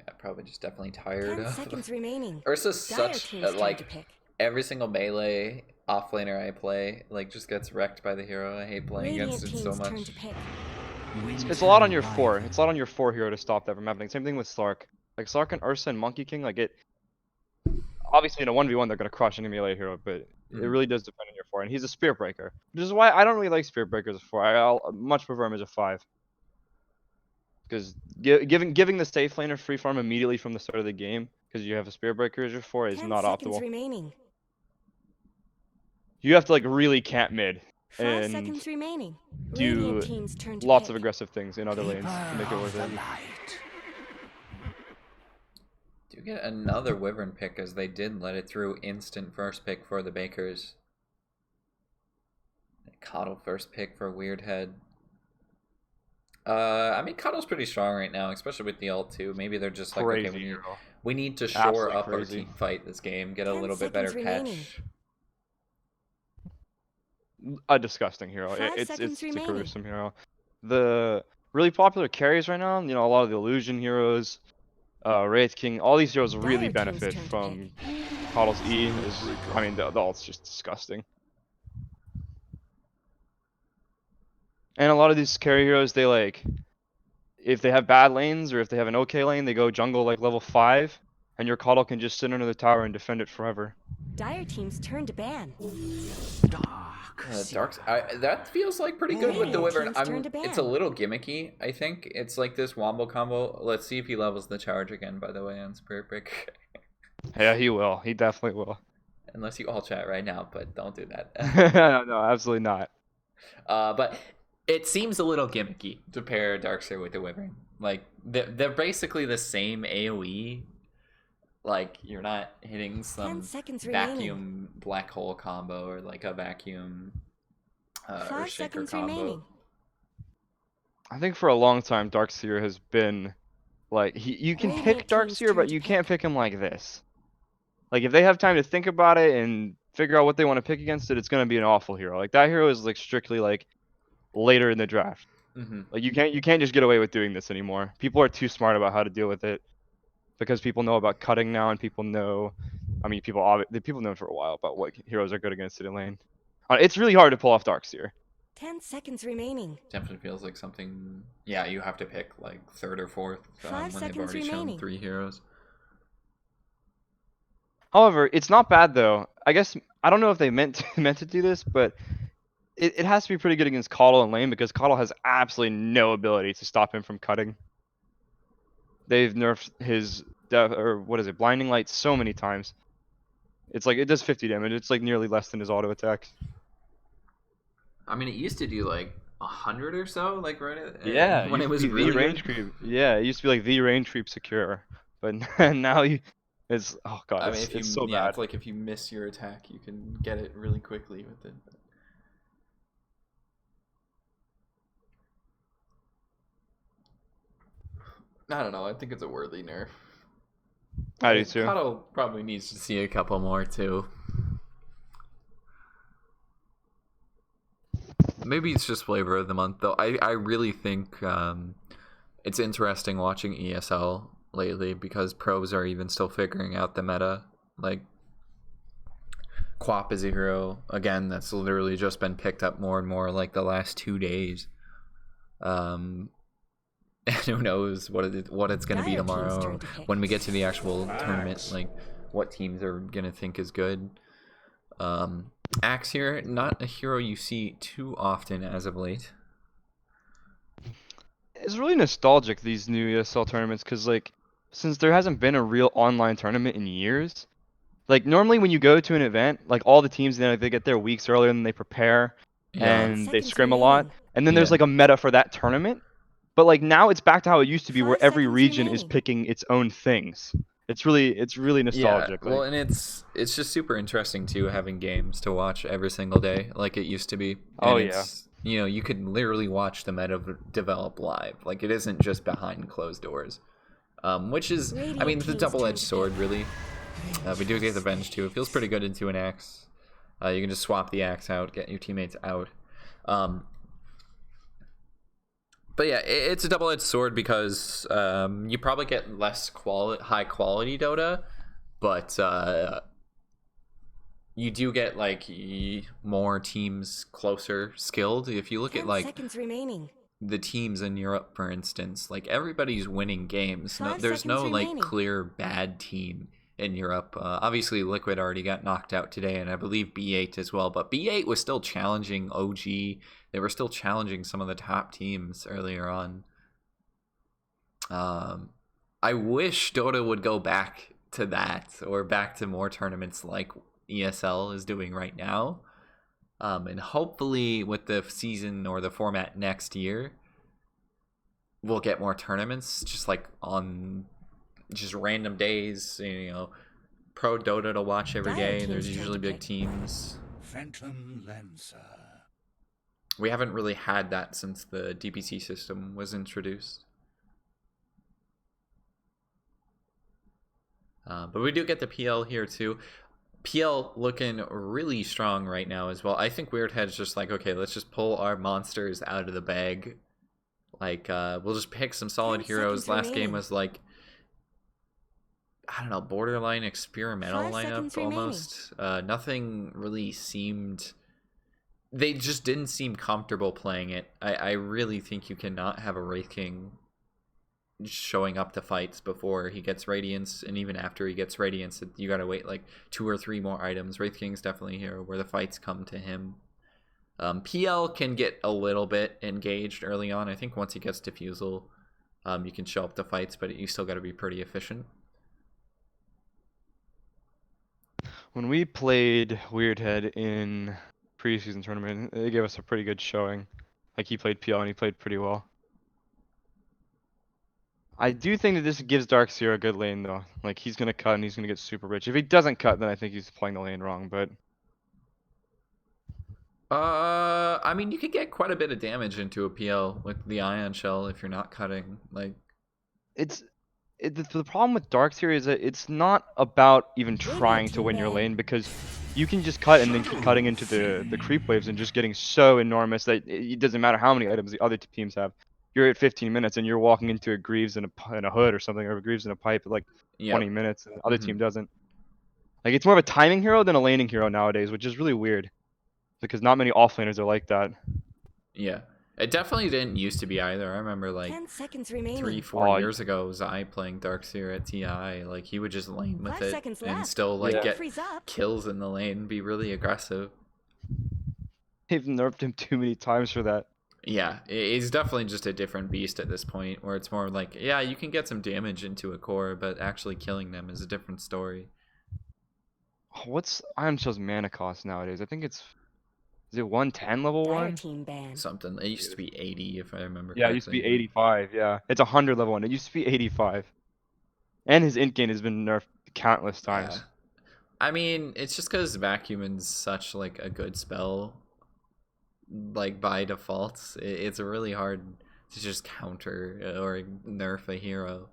yeah, probably just definitely tired 10 of. seconds remaining. Ursa's Dire such team's turn to like pick. every single melee offlaner I play like just gets wrecked by the hero. I hate playing Radiant against it team's so turn much. to pick. It's a lot on your 4. It's a lot on your 4 hero to stop that from happening. Same thing with Slark. Like Slark and Ursa and Monkey King, like it. Obviously, in a 1v1, they're gonna crush any melee hero, but it really does depend on your 4. And he's a Spirit Breaker, which is why I don't really like Spirit Breakers as a 4. I'll much prefer him as a 5. Because giving the safe laner free farm immediately from the start of the game, because you have a Spirit Breaker as your 4, is 10 not seconds optimal. remaining. You have to like really camp mid 5 and seconds remaining. do Radiant team's turn to lots pick. of aggressive things in other lanes to make it worth it. Do get another Wyvern pick as they did let it through instant first pick for the Bakers. Coddle first pick for WeirdHead. I mean, Coddle's pretty strong right now, especially with the ult too. Maybe they're just like, Crazy okay, hero. we need to shore Absolutely up our crazy. team fight this game, get a 10 little bit better seconds remaining. catch. A disgusting hero. 5 It's seconds a remaining. gruesome hero. The really popular carries right now, you know, a lot of the illusion heroes, Wraith King, all these heroes really Dire team's benefit turn to from Coddle's E. I mean, the ult's just disgusting. And a lot of these carry heroes, they like, if they have bad lanes or if they have an okay lane, they go jungle like level 5, and your Coddle can just sit under the tower and defend it forever. Dire team's turn to ban. That feels like pretty good with the Wyvern. Team's turn to It's a ban. little gimmicky, I think. It's like this wombo combo. Let's see if he levels the charge again, by the way, on Spirit Break. Yeah, he will. He definitely will. Unless you all chat right now, but don't do that. No, absolutely not. But it seems a little gimmicky to pair Darkseer with the Wyvern. Like, they're basically the same AoE. Like you're not hitting 10 some seconds remaining. vacuum black hole combo or like a vacuum 5 Earthshaker seconds combo. remaining. I think for a long time, Darkseer has been like you can Radiant pick team's Darkseer, turn but to you pick. can't pick him like this. Like if they have time to think about it and figure out what they want to pick against it, it's gonna be an awful hero. Like that hero is like strictly like later in the draft. Mm-hmm. Like you can't just get away with doing this anymore. People are too smart about how to deal with it because people know about cutting now and people know. I mean, people know for a while about what heroes are good against it in lane. It's really hard to pull off Darkseer. 10 seconds remaining. Definitely feels like something. Yeah, you have to pick like third or fourth 5 when they've seconds already shown remaining. 3 heroes. However, it's not bad though. I guess I don't know if they meant to do this, but it has to be pretty good against Caudle in lane because Caudle has absolutely no ability to stop him from cutting. They've nerfed his blinding light so many times. It's like it does 50 damage. It's like nearly less than his auto attack. I mean, it used to do like 100 or so, like Yeah, it when it used was to be the really range good. creep. Yeah, it used to be like the range creep secure, but now it's oh god, I mean, if it's you so bad. it's like if you miss your attack, you can get it really quickly with it. I don't know. I think it's a worthy nerf. I do too. Cuddle probably needs to see a couple more too. Maybe it's just flavor of the month though. I really think it's interesting watching ESL lately because pros are even still figuring out the meta. Like Quap is a hero again that's literally just been picked up more and more like the last 2 days. And who knows what it's going to be Dire team's tomorrow turn to pick. when we get to the actual tournament, like what teams are going to think is good. Axe here, not a hero you see too often as of late. It's really nostalgic these new ESL tournaments because like since there hasn't been a real online tournament in years. Like normally when you go to an event, like all the teams they get there weeks earlier and they prepare Yeah. and they Seconds scrim a lot, remaining. and then there's Yeah. like a meta for that tournament. But like now it's back to how it used to be, where 5 every seconds region is remaining. picking its own things. It's really Yeah, nostalgic. well, Like and it's just super interesting too having games to watch every single day like it used to be. oh And yeah, it's you could literally watch the meta develop live. Like it isn't just behind closed doors. Which is, I mean, Radiant it's a team's double-edged turn to sword, pick. really. We do get the bench too. It feels pretty good into an axe. You can just swap the axe out, get your teammates out. But yeah, it's a double-edged sword because you probably get less high quality Dota, but you do get like more teams closer skilled. If you look 10 at like seconds remaining. the teams in Europe, for instance, like everybody's winning games. No, 5 there's no seconds like remaining. clear bad team in Europe. Obviously, Liquid already got knocked out today, and I believe B8 as well. But B8 was still challenging OG. They were still challenging some of the top teams earlier on. I wish Dota would go back to that or back to more tournaments like ESL is doing right now. And hopefully with the season or the format next year, we'll get more tournaments just like on just random days, pro Dota to watch every Dire day. There's team's turn usually to big pick. teams. Phantom Lancer. We haven't really had that since the DPC system was introduced. But we do get the PL here too. PL looking really strong right now as well. I think WeirdHead's just like, okay, let's just pull our monsters out of the bag. Like, we'll just pick some solid 10 heroes. seconds Last game remaining. was like, I don't know, borderline experimental 5 seconds lineup almost. Nothing really seemed. They just didn't seem comfortable playing it. I really think you cannot have a Wraith King showing up to fights before he gets Radiance, and even after he gets Radiance, you gotta wait like 2 or 3 more items. Wraith King's definitely here where the fights come to him. PL can get a little bit engaged early on. I think once he gets Diffusal, you can show up to fights, but you still gotta be pretty efficient. when we played WeirdHead in preseason tournament, they gave us a pretty good showing. Like he played PL and he played pretty well. I do think that this gives Darkseer a good lane though. Like he's gonna cut and he's gonna get super rich. If he doesn't cut, then I think he's playing the lane wrong. But I mean, you could get quite a bit of damage into a PL with the Ion Shell if you're not cutting. Like, the problem with Darkseer is that it's not about even trying to team win your ban. lane because you can just cut and then keep cutting into the creep waves and just getting so enormous that it doesn't matter how many items the other teams have. You're at 15 minutes and you're walking into a Greaves and a hood or something, or a Greaves and a pipe at like 20 yep. minutes, and the other team doesn't. Like it's more of a timing hero than a laning hero nowadays, which is really weird because not many offlaners are like that. Yeah. It definitely didn't used to be either. I remember like 10 seconds remaining. 3-4 years ago, Zai playing Darkseer at TI. Like he would just lane with 5 it seconds and left. still like Yeah. get Freeze up. kills in the lane, and be really aggressive. They've nerfed him too many times for that. Yeah, he's definitely just a different beast at this point, where it's more like, yeah, you can get some damage into a core, but actually killing them is a different story. What's Iron Shell's mana cost nowadays? I think is it 110 level Dire 1? team ban. Something. It used to be 80, if I remember Yeah, it correctly. used to be 85. Yeah, it's 100 level 1. It used to be 85. And his int gain has been nerfed countless times. Yeah. I mean, it's just because Vacuumin's such like a good spell, like by default. It's really hard to just counter or nerf a hero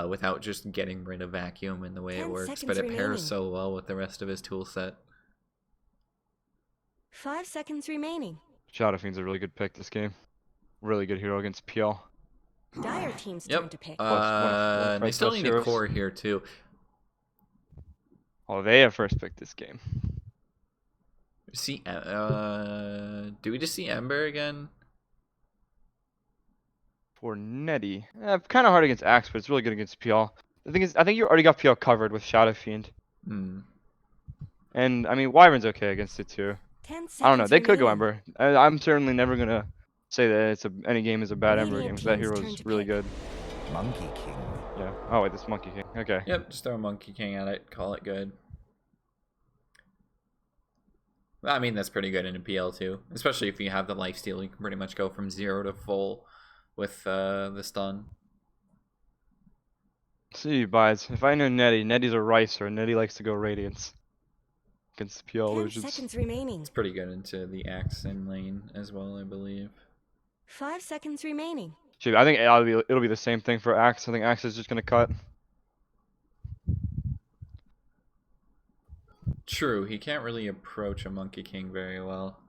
without just getting rid of Vacuum in the way it 10 works. seconds But it remaining. pairs so well with the rest of his tool set. 5 seconds remaining. Shadow Fiend's a really good pick this game. Really good hero against PL. Dire team's turn Yep. to pick. one of They Fred's still best need a heroes. core here too. Oh, they have first pick this game. See, do we just see Ember again? For Netty. Kind of hard against Axe, but it's really good against PL. The thing is, I think you already got PL covered with Shadow Fiend. Hmm. And, I mean, Wyvern's okay against it too. 10 seconds I don't know. They could go remaining. Ember. I'm certainly never going to say that any game is a bad Ember Radiant game, 'cause that team's hero turn is to really pick. good. Monkey King. Yeah. Oh, wait, this Monkey King. Okay. Yep, just throw a Monkey King at it, call it good. I mean, that's pretty good in a PL too. Especially if you have the lifesteal, you can pretty much go from 0 to full with the stun. See, buys. If I know Netty's a Ricer, and Netty likes to go Radiance against PL 10 illusions. seconds remaining. It's pretty good into the Axe in lane as well, I believe. 5 seconds remaining. Shoot, I think it'll be the same thing for Axe. I think Axe is just gonna cut. True, he can't really approach a Monkey King very well.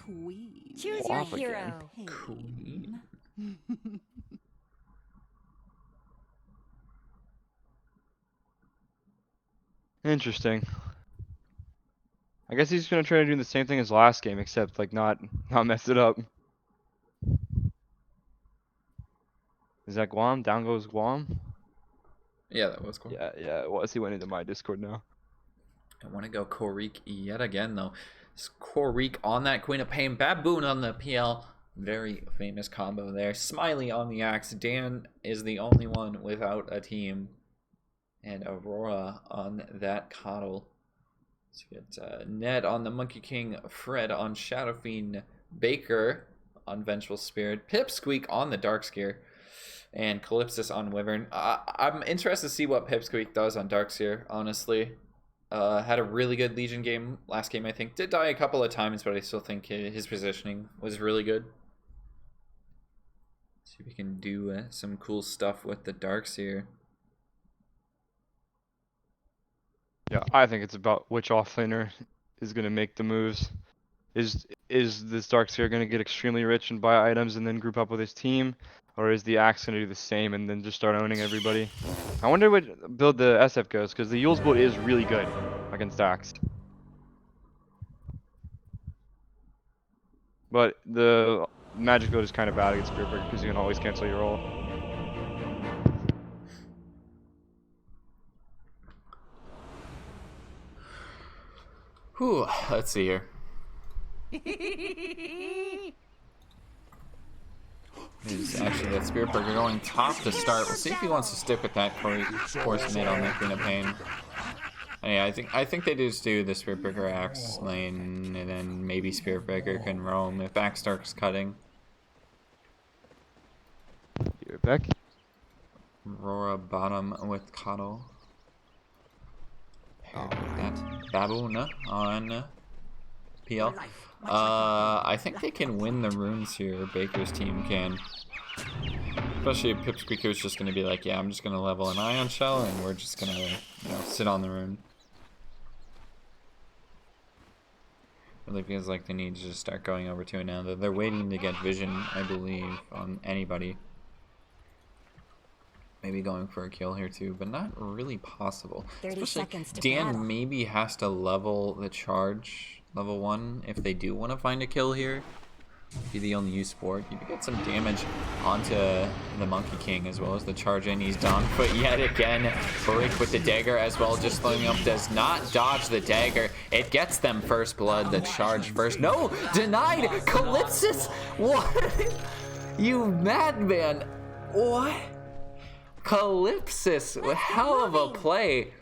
Queen. Choose your Off again. hero. Queen. Interesting. I guess he's gonna try to do the same thing as last game, except like not mess it up. Is that Guam? Down goes Guam? Yeah, that was cool. Yeah, it was. He went into my Discord now. I want to go Korik yet again, though. It's Korik on that Queen of Pain, Baboon on the PL. Very famous combo there. Smiley on the Axe. Dan is the only one without a team. And Aurora on that Coddle. So you get Ned on the Monkey King, Fred on Shadow Fiend, Baker on Vengeful Spirit, Pipsqueak on the Darkseer, and Calypsis on Wyvern. I'm interested to see what Pipsqueak does on Darkseer, honestly. Had a really good Legion game last game, I think. Did die a couple of times, but I still think his positioning was really good. See if we can do some cool stuff with the Darkseer. Yeah, I think it's about which offlaner is gonna make the moves. Is this Darkseer gonna get extremely rich and buy items and then group up with his team, or is the Axe gonna do the same and then just start owning everybody? I wonder what build the SF goes, because the Yule's build is really good against Axe. But the Magic build is kind of bad against Spearbreaker because you can always cancel your roll. Whew, let's see here. He's actually that Spearburger going top to start. We'll see if he wants to stick with that course mid on the Queen of Pain. Yeah, I think they just do the Spirit Breaker Axe lane, and then maybe Spirit Breaker can roam if Axe starts cutting. You're back. Aurora bottom with Coddle. Paired with that Baboon on PL. I think they can win the runes here. Baker's team can. Especially if Pipsqueaker's just going to be like, yeah, I'm just going to level an Ion Shell, and we're just going to, you know, sit on the rune. Really feels like they need to just start going over to it now. They're waiting to get vision, I believe, on anybody. Maybe going for a kill here too, but not really possible. 30 seconds to Dan battle. maybe has to level the charge, level 1, if they do want to find a kill here. Be the only use for it. You can get some damage onto the Monkey King as well as the charge in. He's down foot yet again. Break with the dagger as well, just slowing up. Does not dodge the dagger. It gets them first blood. The charge first. No! Denied! Calypsis! What? You madman! What? Calypsis! Hell of a play.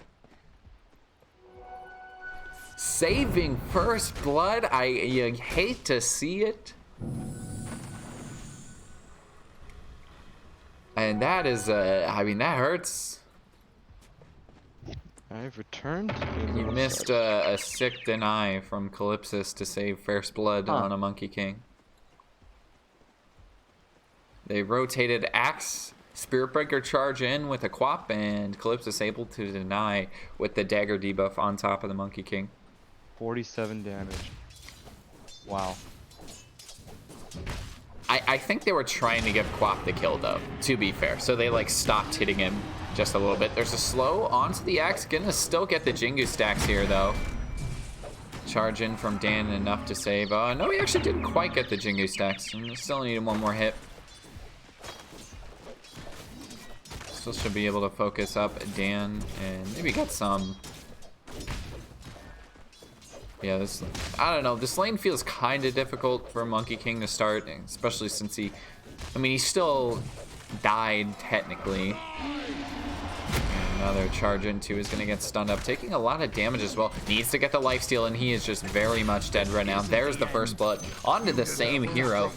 Saving first blood. You hate to see it. And that is, I mean, that hurts. I've returned. You missed a sick deny from Calypsis to save first blood on a Monkey King. They rotated Axe, Spirit Breaker charge in with a Quap, and Calypsis able to deny with the dagger debuff on top of the Monkey King. 47 damage. Wow. I think they were trying to give Quap the kill though, to be fair. So they like stopped hitting him just a little bit. There's a slow onto the Axe. Gonna still get the Jingu stacks here though. Charge in from Dan enough to save. No, he actually didn't quite get the Jingu stacks. Still needed one more hit. Still should be able to focus up Dan and maybe get some. Yeah, this, I don't know, this lane feels kind of difficult for Monkey King to start, especially since he still died technically. And another charge into is going to get stunned up, taking a lot of damage as well. Needs to get the lifesteal, and he is just very much dead right now. There's the first blood onto the same hero.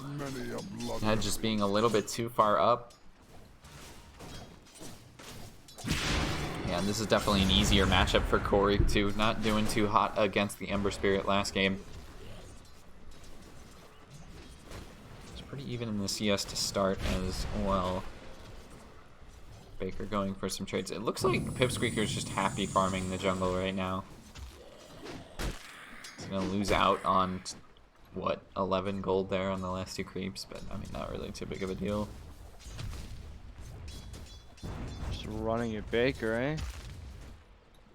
That just being a little bit too far up. Yeah, and this is definitely an easier matchup for Corey too. Not doing too hot against the Ember Spirit last game. It's pretty even in the CS to start as well. Baker going for some trades. It looks like Pipsqueaker's just happy farming the jungle right now. He's gonna lose out on, what, 11 gold there on the last 2 creeps, but I mean, not really too big of a deal. Just running at Baker, eh?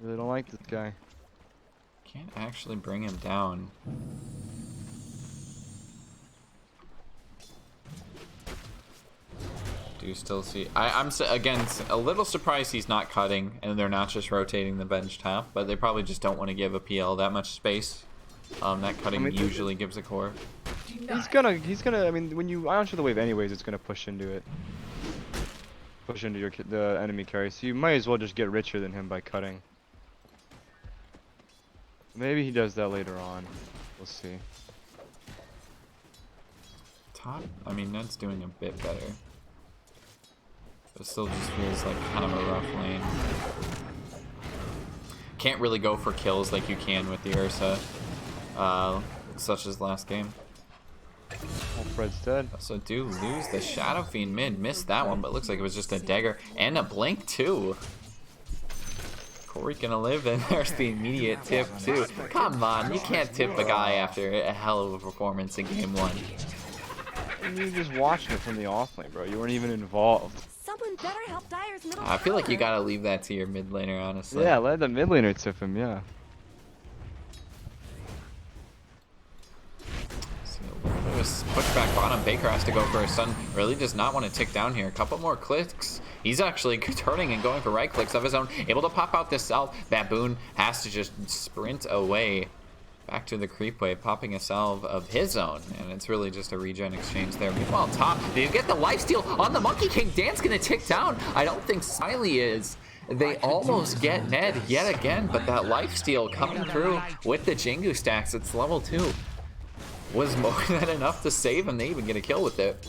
Really don't like this guy. Can't actually bring him down. Do still see. I'm again a little surprised he's not cutting and they're not just rotating the bench top, but they probably just don't want to give a PL that much space. That cutting usually gives a core. He's gonna. I mean, when you ion shell the wave, anyways, it's gonna push into it. Push into the enemy carry. So you might as well just get richer than him by cutting. Maybe he does that later on. We'll see. Top. I mean, that's doing a bit better. But it still just feels like kind of a rough lane. Can't really go for kills like you can with the Ursa. Such as last game. Oh, Fred's dead. So do lose the Shadow Fiend mid. Missed that one, but looks like it was just a dagger and a blink too. Corey gonna live, and there's the immediate tip too. Come on, you can't tip a guy after a hell of a performance in game 1. And you were just watching it from the offlane, bro. You weren't even involved. Someone better help Dyer's middle I feel like you tower. gotta leave that to your mid laner, honestly. Yeah, let the mid laner tip him, yeah. Push back bottom. Baker has to go for a stun. Really does not want to tick down here. A couple more clicks. He's actually turning and going for right clicks of his own. Able to pop out this salve. Baboon has to just sprint away. Back to the creep wave, popping a salve of his own. And it's really just a regen exchange there. Meanwhile, top, did you get the lifesteal on the Monkey King? Dan's going to tick down. I don't think Smiley is. They almost get Ned yet again, but that lifesteal coming through with the Jingu stacks, it's level 2. Was more than enough to save him. They even get a kill with it.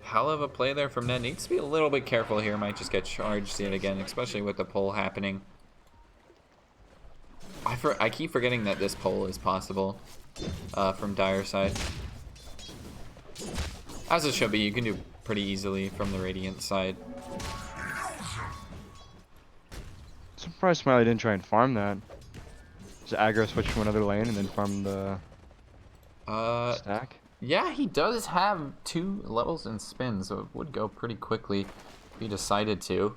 Hell of a play there from Ned. Needs to be a little bit careful here. Might just get charged yet again, especially with the pull happening. I keep forgetting that this pull is possible from Dire side. As it should be, you can do pretty easily from the Radiant side. Surprised Smiley didn't try and farm that. Just aggro switch to another lane and then farm the stack. Yeah, he does have 2 levels in spin, so it would go pretty quickly if he decided to.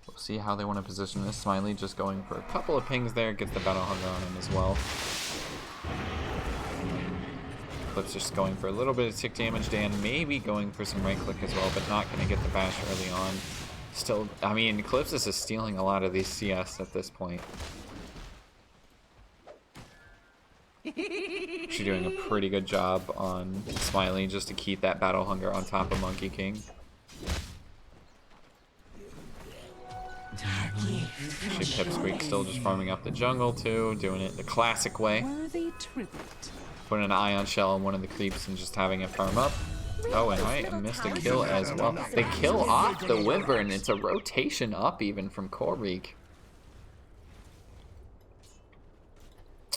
We'll see how they want to position this. Smiley just going for a couple of pings there, gets the Battle Hunger on him as well. Clip's just going for a little bit of tick damage. Dan maybe going for some right click as well, but not going to get the bash early on. Still, I mean, Clips is stealing a lot of these CS at this point. She's doing a pretty good job on Smiley just to keep that Battle Hunger on top of Monkey King. Pipsqueak still just farming up the jungle too, doing it the classic way. Putting an Ion Shell on one of the creeps and just having it farm up. Oh, and I missed a kill as well. They kill off the Wyvern. It's a rotation up even from Korik.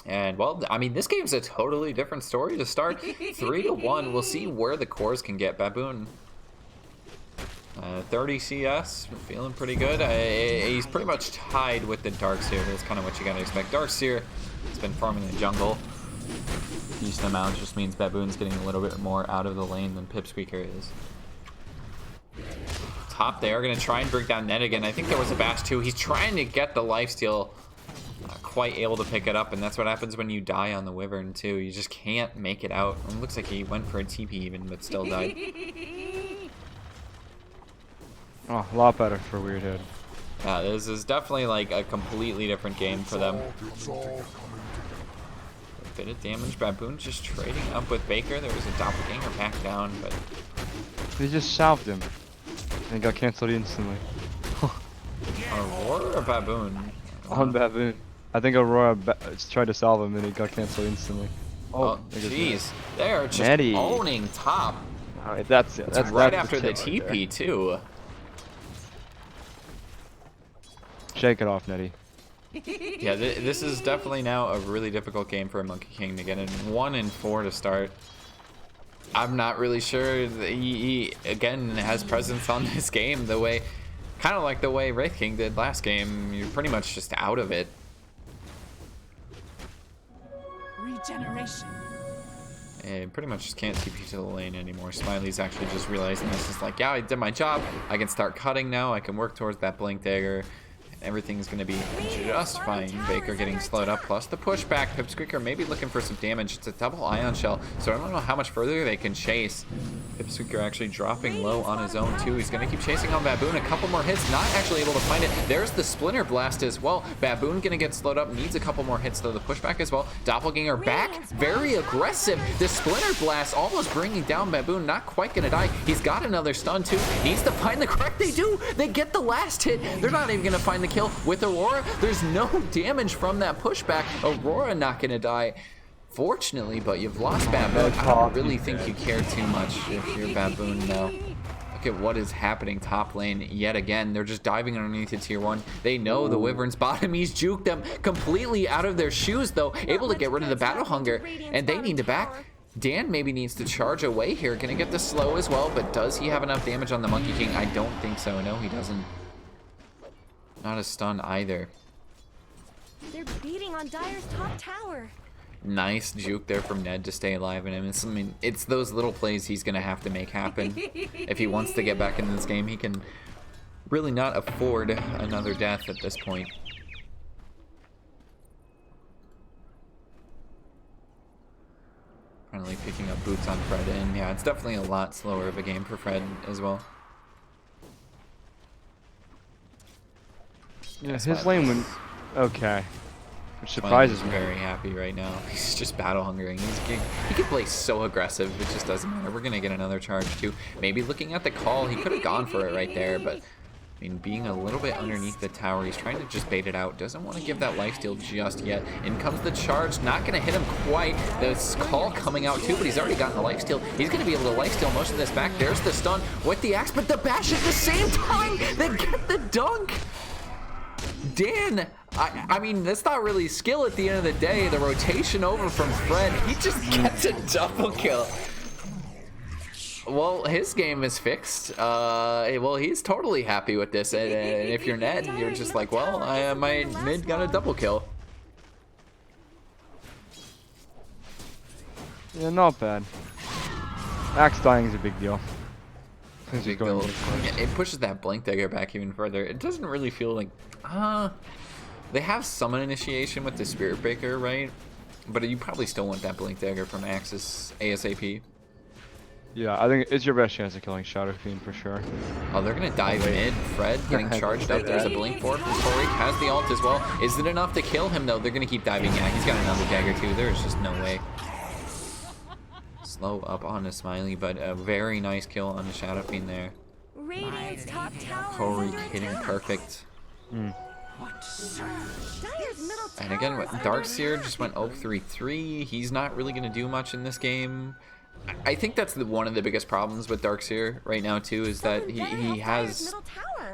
And, well, I mean, this game's a totally different story to start. 3-1. We'll see where the cores can get. Baboon. 30 CS. Feeling pretty good. He's pretty much tied with the Darkseer. That's kind of what you gotta expect. Darkseer has been farming the jungle. Decent amount. Just means Baboon's getting a little bit more out of the lane than Pipsqueaker is. Top there. Gonna try and break down Ned again. I think there was a bash too. He's trying to get the lifesteal. Quite able to pick it up, and that's what happens when you die on the Wyvern too. You just can't make it out. It looks like he went for a TP even, but still died. Oh, a lot better for WeirdHead. This is definitely like a completely different game for them. A bit of damage. Baboon just trading up with Baker. There was a doppelganger back down, but They just salved him and got cancelled instantly. Aurora or Baboon? On Baboon. I think Aurora tried to salve him and he got cancelled instantly. Oh, jeez. They're just Netty. owning top. Alright, that's right after the kill right TP, too. Shake it off, Netty. Yeah, this is definitely now a really difficult game for a Monkey King to get in. 1-4 to start. I'm not really sure that he again has presence on this game the way, kind of like the way Wraith King did last game. You're pretty much just out of it. Regeneration. And pretty much just can't TP to the lane anymore. Smiley's actually just realizing this is like, yeah, I did my job. I can start cutting now. I can work towards that Blink Dagger. Everything's going to be just fine. Baker getting slowed up, plus the pushback. Pipsqueaker maybe looking for some damage. It's a double Ion Shell, so I don't know how much further they can chase. Pipsqueaker actually dropping low on his own, too. He's going to keep chasing on Baboon. A couple more hits, not actually able to find it. There's the Splinter Blast as well. Baboon going to get slowed up, needs a couple more hits, though. The pushback as well. Doppelganger back, very aggressive. The Splinter Blast almost bringing down Baboon, not quite going to die. He's got another stun, too. Needs to find the correct. They do. They get the last hit. They're not even going to find the kill with Aurora. There's no damage from that pushback. Aurora not gonna die, fortunately, but you've lost Baboon. I don't really think you care too much if you're Baboon now. Look at what is happening top lane yet again. They're just diving underneath the tier 1. They know the Wyvern's bottom. He's juked them completely out of their shoes, though, able to get rid of the Battle Hunger, and they need to back. Dan maybe needs to charge away here. Gonna get the slow as well, but does he have enough damage on the Monkey King? I don't think so. No, he doesn't. Not a stun either. They're beating on Dire's top tower. Nice juke there from Ned to stay alive in him. I mean, it's those little plays he's going to have to make happen. If he wants to get back in this game, he can really not afford another death at this point. Finally picking up boots on Fred, and yeah, it's definitely a lot slower of a game for Fred as well. Yeah, his lane went okay. which surprises me. Very happy right now. He's just battle hungering. He can play so aggressive. It just doesn't matter. We're gonna get another charge too. Maybe looking at the call, he could have gone for it right there, but I mean, being a little bit underneath the tower, he's trying to just bait it out. Doesn't want to give that lifesteal just yet. In comes the charge. Not going to hit him quite. This call coming out too, but he's already gotten the lifesteal. He's going to be able to lifesteal most of this back. There's the stun with the axe, but the bash at the same time. They get the dunk. Dan, I mean, that's not really skill at the end of the day. The rotation over from Fred, he just gets a double kill. Well, his game is fixed. Well, he's totally happy with this. And if you're Ned, you're just like, well, my mid got a double kill. Yeah, not bad. Axe dying is a big deal. Big deal. It pushes that blink dagger back even further. It doesn't really feel like... they have summon initiation with the Spirit Breaker, right? But you probably still want that blink dagger from Axis ASAP. Yeah, I think it's your best chance of killing Shadow Fiend for sure. Oh, they're gonna dive mid. Fred getting charged up. There's a blink for Corey. Has the ult as well. Is it enough to kill him though? They're gonna keep diving. Yeah, he's got another dagger too. There's just no way. Slow up on the Smiley, but a very nice kill on the Shadow Fiend there. Radiant's top tower. Corey hitting perfect. Dire's middle And again, tower is Darkseer under just went 0-3-3. He's not really gonna do much in this game. I think that's one of the biggest problems with Darkseer right now too, is that he has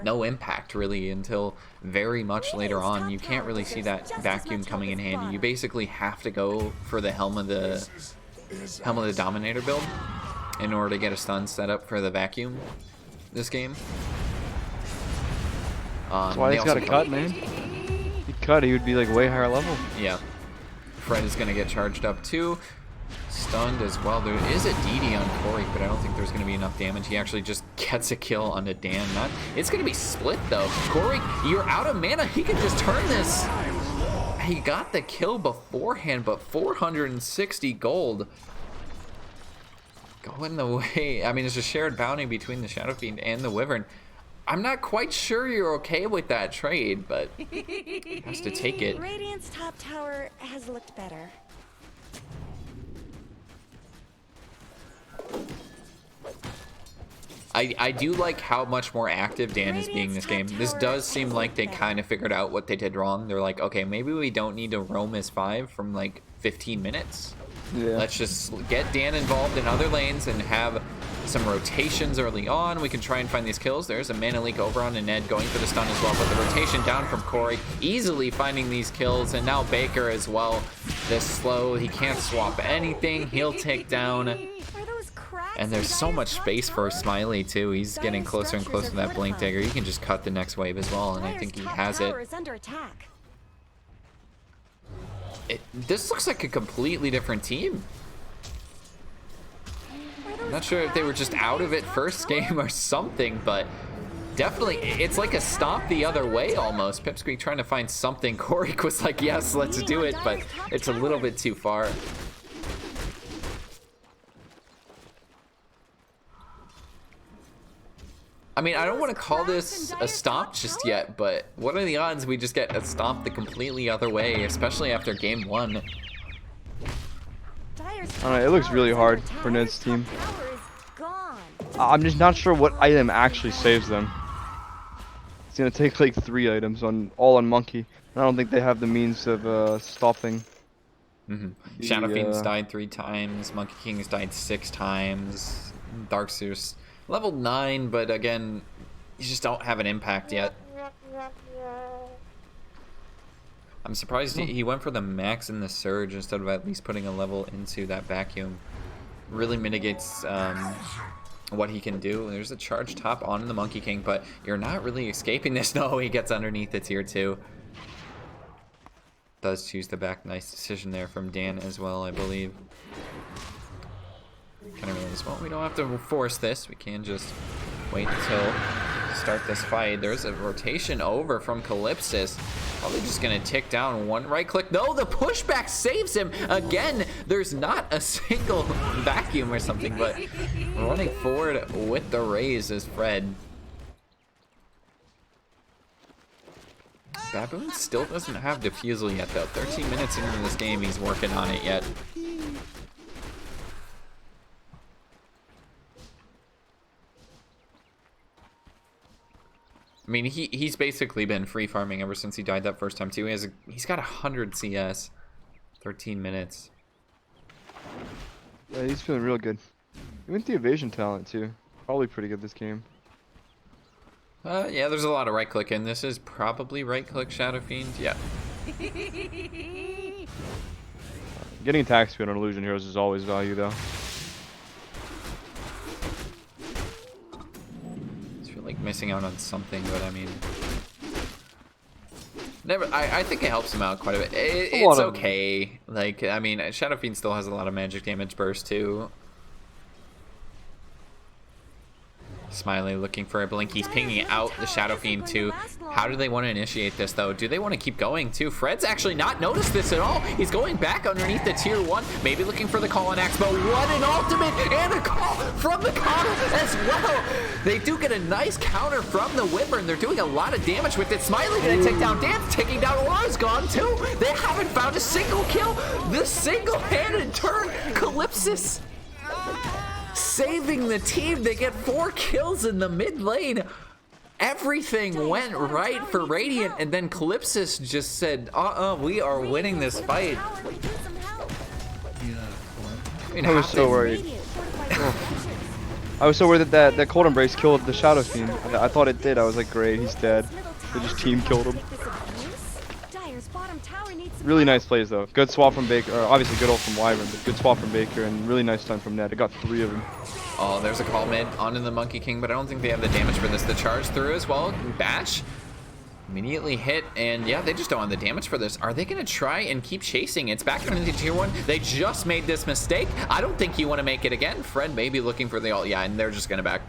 no impact really until very much later on. You can't really see that vacuum coming in handy. You basically have to go for the Helm of the Dominator build in order to get a stun set up for the vacuum this game. That's why he's got a cut, man. He'd cut, he would be like way higher level. Yeah. Fred is gonna get charged up too. Stunned as well. There is a DD on Corey, but I don't think there's going to be enough damage. He actually just gets a kill on the Dan. It's going to be split though. Corey, you're out of mana. He can just turn this. He got the kill beforehand, but 460 gold. Going the way. I mean, it's a shared bounty between the Shadow Fiend and the Wyvern. I'm not quite sure you're okay with that trade, but he has to take it. Radiant's top tower has looked better. I do like how much more active Dan is being this game. This does seem like they kind of figured out what they did wrong. They're like, okay, maybe we don't need to roam as 5 from like 15 minutes. Yeah. Let's just get Dan involved in other lanes and have some rotations early on. We can try and find these kills. There's a mana leak over on the Ned going for the stun as well, but the rotation down from Corey, easily finding these kills, and now Baker as well. This slow, he can't swap anything. He'll take down. And there's so much space for Smiley too. He's getting closer and closer to that blink dagger. He can just cut the next wave as well, and I think he has it. This looks like a completely different team. I'm not sure if they were just out of it first game or something, but definitely it's like a stomp the other way almost. Pipsqueak trying to find something. Corey was like, yes, let's do it, but it's a little bit too far. I mean, I don't want to call this a stomp just yet, but what are the odds we just get a stomp the completely other way, especially after game 1? I don't know, it looks really hard for Ned's team. I'm just not sure what item actually saves them. It's gonna take like 3 items all on Monkey. I don't think they have the means of stopping. Shadow Fiend's died 3 times, Monkey King's died 6 times, Darkseer's level 9, but again, you just don't have an impact yet. I'm surprised he went for the max in the Surge instead of at least putting a level into that vacuum. Really mitigates what he can do. There's a charge top on the Monkey King, but you're not really escaping this. No, he gets underneath it tier 2. Does choose the back. Nice decision there from Dan as well, I believe. Kind of realize, well, we don't have to force this. We can just wait until start this fight. There's a rotation over from Calypsis. Probably just gonna tick down one right click. No, the pushback saves him. Again, there's not a single vacuum or something, but running forward with the raise is Fred. Baboon still doesn't have defusal yet, though. 13 minutes into this game, he's working on it yet. I mean, he's basically been free farming ever since he died that first time too. He's got 100 CS, 13 minutes. Yeah, he's feeling real good. He went the evasion talent too. Probably pretty good this game. Yeah, there's a lot of right click in. This is probably right click Shadow Fiend. Yeah. Getting attack speed on illusion heroes is always value though. Like missing out on something, but I mean, never. I think it helps him out quite a bit. It's okay. Like, I mean, Shadow Fiend still has a lot of magic damage burst too. Smiley looking for a blink. He's pinging out the Shadow Fiend too. How do they want to initiate this though? Do they want to keep going too? Fred's actually not noticed this at all. He's going back underneath the tier 1, maybe looking for the call on axe, but what an ultimate and a call from the counter as well. They do get a nice counter from the Wyvern. They're doing a lot of damage with it. Smiley gonna take down Dance, taking down Aura's gone too. They haven't found a single kill. This single-handed turn, Calypsis saving the team. They get 4 kills in the mid lane. Everything went right for Radiant, and then Calypsis just said, we are winning this fight. I was so worried. I was so worried that that Cold Embrace killed the Shadow Fiend. I thought it did. I was like, great, he's dead. They just team killed him. Really nice plays though. Good swap from Baker. Obviously good ult from Wyvern, but good swap from Baker and really nice stun from Ned. I got 3 of them. Oh, there's a call mid onto the Monkey King, but I don't think they have the damage for this. The charge through as well. Bash immediately hit, and yeah, they just don't have the damage for this. Are they going to try and keep chasing? It's back into tier 1. They just made this mistake. I don't think you want to make it again. Fred may be looking for the ult. Yeah, and they're just going to back.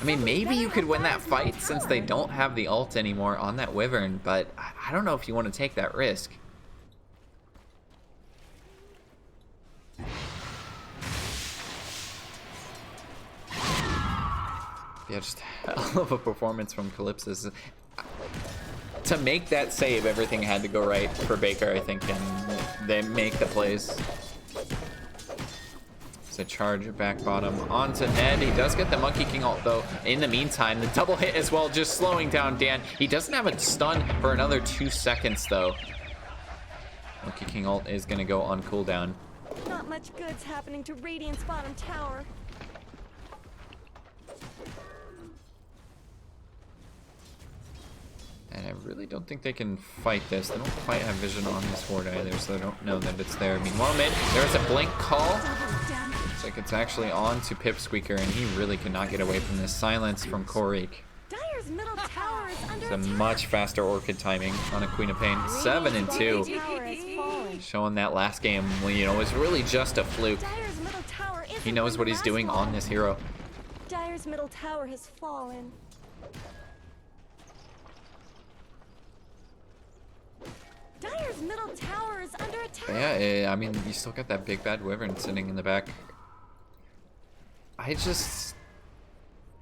I mean, maybe you could win that fight since they don't have the ult anymore on that Wyvern, but I don't know if you want to take that risk. Yeah, just hell of a performance from Calypsis. To make that save, everything had to go right for Baker, I think, and they make the plays. A charge back bottom onto Ned. He does get the Monkey King ult though. In the meantime, the double hit as well, just slowing down Dan. He doesn't have a stun for another 2 seconds though. Monkey King ult is gonna go on cooldown. Not much good's happening to Radiant's bottom tower. And I really don't think they can fight this. They don't quite have vision on this ward either, so they don't know that it's there. Meanwhile, mid, there's a blink call. Looks like it's actually on to Pipsqueaker, and he really cannot get away from this silence from Korik. Dire's middle tower is under It's a attack. much faster Orchid timing on a Queen of Pain. 7 and 2. Tower has fallen. Showing that last game, when, you know, was really just a fluke. Dire's middle tower isn't He knows under what he's doing asphalt. on this hero. Dire's middle tower has fallen. Dire's middle tower is under attack. But yeah, I mean, you still got that big bad Wyvern sitting in the back. I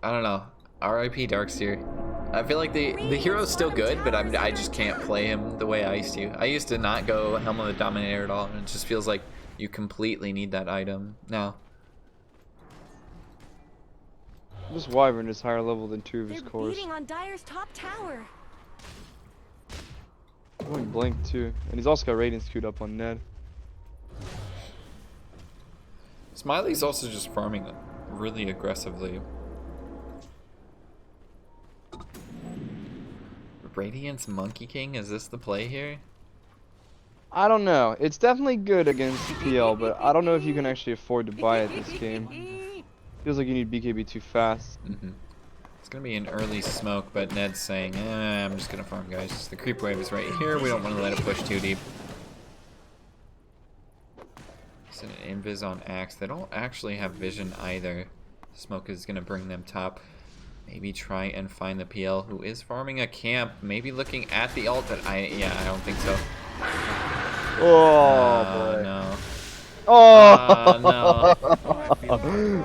don't know. RIP Darkseer. I feel like the hero's still good, but I just can't play him the way I used to. I used to not go Helm of the Dominator at all, and it just feels like you completely need that item now. This Wyvern is higher level than 2 of his They're cores. beating on Dire's top tower. Going Blink too, and he's also got Radiance queued up on Ned. Smiley's also just farming really aggressively. Radiance Monkey King, is this the play here? I don't know. It's definitely good against PL, but I don't know if you can actually afford to buy it this game. Feels like you need BKB too fast. It's gonna be an early smoke, but Ned's saying, I'm just gonna farm, guys. The creep wave is right here. We don't want to let it push too deep. It's an invis on Axe. They don't actually have vision either. Smoke is gonna bring them top. Maybe try and find the PL who is farming a camp. Maybe looking at the ult, but I don't think so. Oh boy. No. Oh No.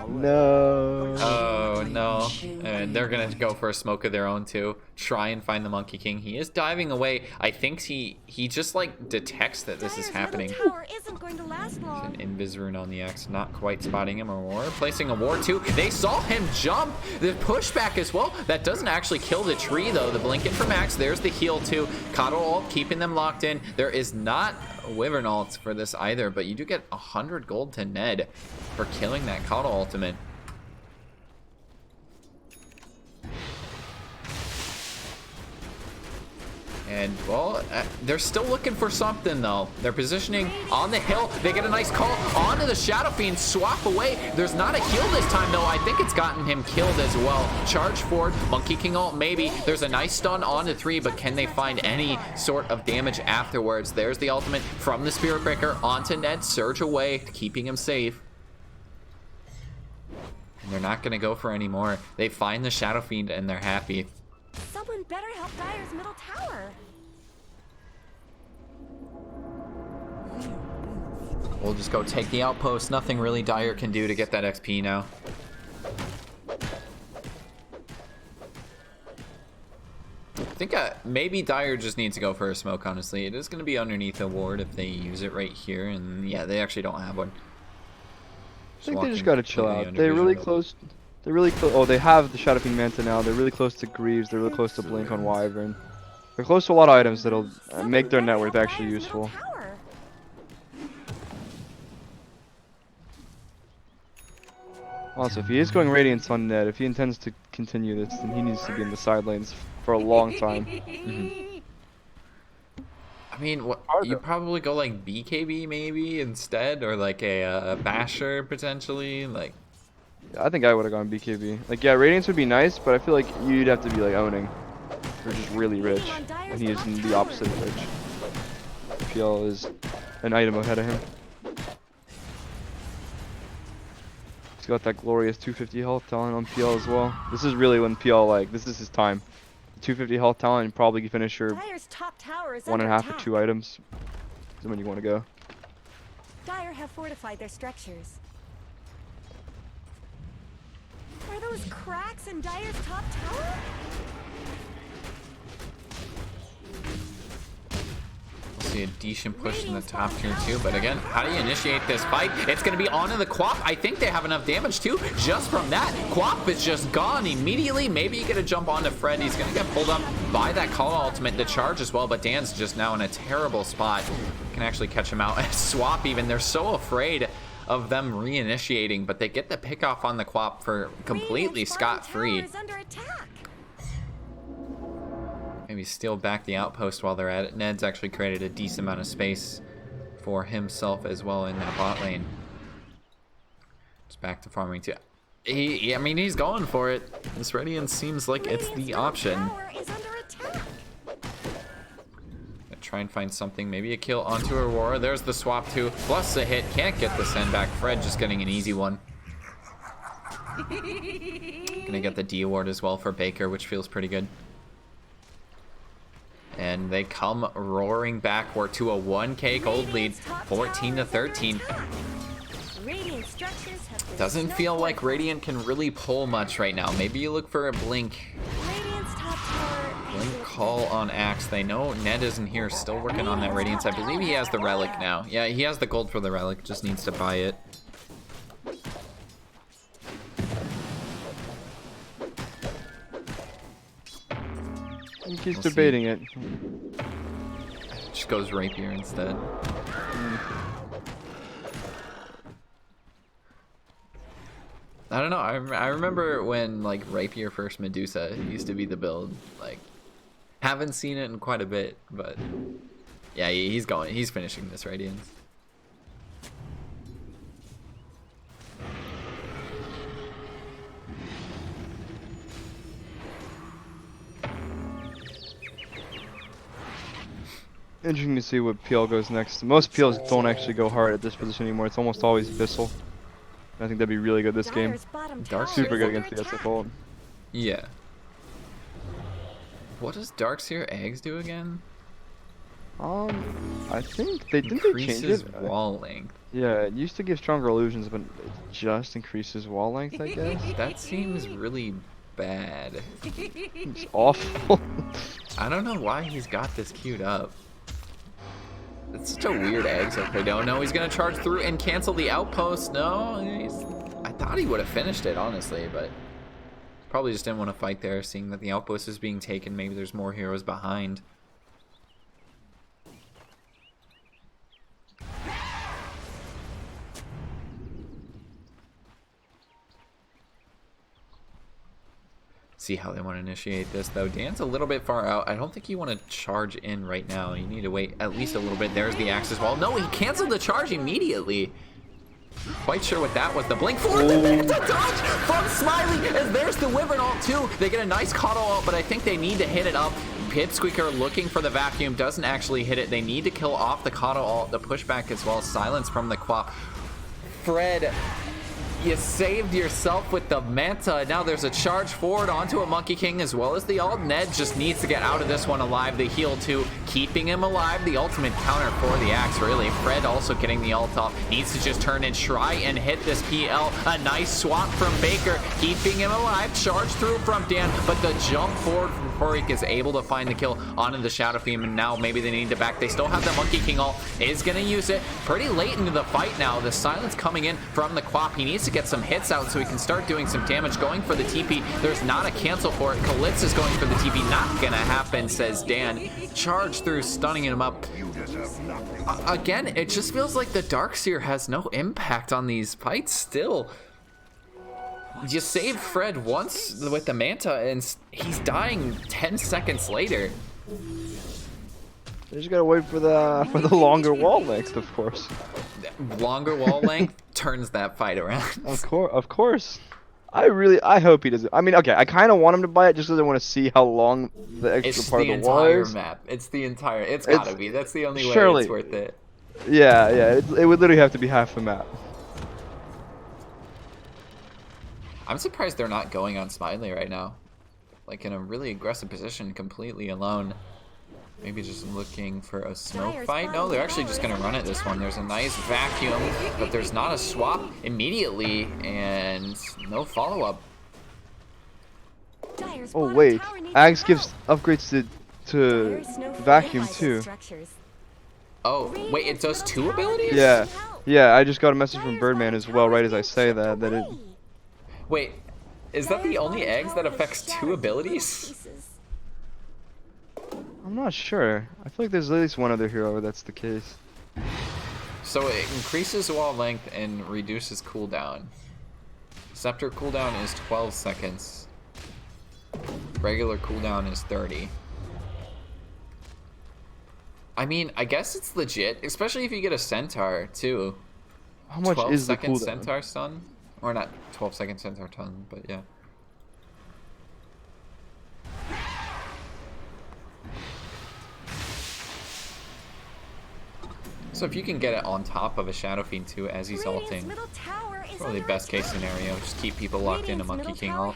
no. Oh Oh no. And they're gonna go for a smoke of their own too. Try and find the Monkey King. He is diving away. I think he just like detects that this is happening. Middle tower isn't going to last long. An Invis rune on the X, not quite spotting him. Aurora placing a ward too. They saw him jump. The pushback as well. That doesn't actually kill the tree though. The blink in for Max. There's the heal too. Coddle ult keeping them locked in. There is not a Wyvern ult for this either, but you do get 100 gold to Ned for killing that Coddle ultimate. And, well, they're still looking for something, though. They're positioning on the hill. They get a nice call onto the Shadow Fiend. Swap away. There's not a heal this time, though. I think it's gotten him killed as well. Charge forward. Monkey King ult, maybe. There's a nice stun onto 3, but can they find any sort of damage afterwards? There's the ultimate from the Spirit Breaker onto Ned. Surge away, keeping him safe. And they're not going to go for any more. They find the Shadow Fiend, and they're happy. Someone better help Dire's middle tower. We'll just go take the outpost. Nothing really Dire can do to get that XP now. I think maybe Dire just needs to go for a smoke, honestly. It is going to be underneath a ward if they use it right here. And yeah, they actually don't have one. I think they just gotta chill out. They're really close. They're really close. Oh, they have the Shadow Fiend Manta now. They're really close to Greaves. They're really close to Blink on Wyvern. They're close to a lot of items that'll make their network actually useful. Also, if he is going Radiance on Ned, if he intends to continue this, then he needs to be in the side lanes for a long time. I mean, what, you probably go like BKB maybe instead, or like a Basher potentially, like. I think I would have gone BKB. Like, yeah, Radiance would be nice, but I feel like you'd have to be like owning, or just really rich, and he is in the opposite of rich. PL is an item ahead of him. He's got that glorious 250 health talent on PL as well. This is really when PL, like, this is his time. 250 health talent and probably finish your 1.5 or 2 items. Is when you want to go. Dire have fortified their structures. Are those cracks in Dire's top tower? See a decent push in the top tier too, but again, how do you initiate this fight? It's going to be onto the Quap. I think they have enough damage too, just from that. Quap is just gone immediately. Maybe you get a jump onto Fred. He's going to get pulled up by that Call ultimate, the charge as well, but Dan's just now in a terrible spot. Can actually catch him out. Swap even, they're so afraid of them reinitiating, but they get the pick off on the Quap for completely scot-free. Maybe steal back the outpost while they're at it. Ned's actually created a decent amount of space for himself as well in that bot lane. It's back to farming too. I mean, he's going for it. This Radiance seems like it's the option. Try and find something, maybe a kill onto Aurora. There's the swap too, plus a hit. Can't get the send back. Fred just getting an easy one. Gonna get the D ward as well for Baker, which feels pretty good. And they come roaring back. We're to a 1k gold lead, 14 to 13. Doesn't feel like Radiant can really pull much right now. Maybe you look for a blink. Blink call on Axe. They know Ned isn't here, still working on that Radiance. I believe he has the relic now. Yeah, he has the gold for the relic, just needs to buy it. He's debating it. Just goes Rapier instead. I don't know. I remember when like Rapier first Medusa used to be the build. Like, haven't seen it in quite a bit, but yeah, he's going. He's finishing this Radiance. Interesting to see what PL goes next. Most PLs don't actually go hard at this position anymore. It's almost always Bissell. I think that'd be really good this game. Super good against the SF. Yeah. What does Darkseer eggs do again? I I think they didn't they change Increases it. wall length. Yeah, it used to give stronger illusions, but it just increases wall length, I guess. That seems really bad. It's awful. I don't know why he's got this queued up. It's such a weird exit play. No, he's gonna charge through and cancel the outpost. No, I thought he would have finished it, honestly, but probably just didn't want to fight there, seeing that the outpost is being taken. Maybe there's more heroes behind. See how they want to initiate this, though. Dan's a little bit far out. I don't think you want to charge in right now. You need to wait at least a little bit. There's the axe as well. No, he canceled the charge immediately. Quite sure what that was. The blink for the Manta dodge from Smiley, as there's the Wyvern ult too. They get a nice Kato ult, but I think they need to hit it up. Pipsqueaker looking for the vacuum, doesn't actually hit it. They need to kill off the Kato ult, the pushback as well. Silence from the Quap. Fred, you saved yourself with the Manta. Now there's a charge forward onto a Monkey King as well as the ult. Ned just needs to get out of this one alive. The heal too, keeping him alive. The ultimate counter for the axe, really. Fred also getting the ult off. Needs to just turn and try and hit this PL. A nice swap from Baker, keeping him alive. Charge through from Dan, but the jump forward from Porik is able to find the kill onto the Shadow Fiend, and now maybe they need to back. They still have the Monkey King ult, is going to use it pretty late into the fight now. The silence coming in from the Quap. He needs to get some hits out so he can start doing some damage. Going for the TP. There's not a cancel for it. Kalitz is going for the TP. Not gonna happen, says Dan. Charge through, stunning him up. Again, it just feels like the Darkseer has no impact on these fights still. You saved Fred once with the Manta, and he's dying 10 seconds later. They just gotta wait for the longer wall length, of course. Longer wall length turns that fight around. Of course. I hope he doesn't. I mean, okay, I kind of want him to buy it just because I want to see how long the extra part of the wall is. It's the entire map. It's gotta be. That's the only way surely, it's worth it. Yeah, it would literally have to be half the map. I'm surprised they're not going on Smiley right now. Like in a really aggressive position, completely alone. Maybe just looking for a smoke fight. No, they're actually just going to run it this one. There's a nice vacuum, but there's not a swap immediately, and no follow-up. Oh, wait. Axe gives upgrades to vacuum, too. Oh, wait, it does 2 abilities? Yeah, I just got a message from Birdman as well, right as I say that it... Wait, is that the only eggs that affects 2 abilities? I'm not sure. I feel like there's at least one other hero where that's the case. So it increases wall length and reduces cooldown. Scepter cooldown is 12 seconds. Regular cooldown is 30. I mean, I guess it's legit, especially if you get a Centaur too. How much is the 12-second cooldown? Centaur stun? Or not 12-second Centaur stun, but yeah. So if you can get it on top of a Shadow Fiend too as he's ulting, probably best case scenario. Just keep people locked into Monkey King ult.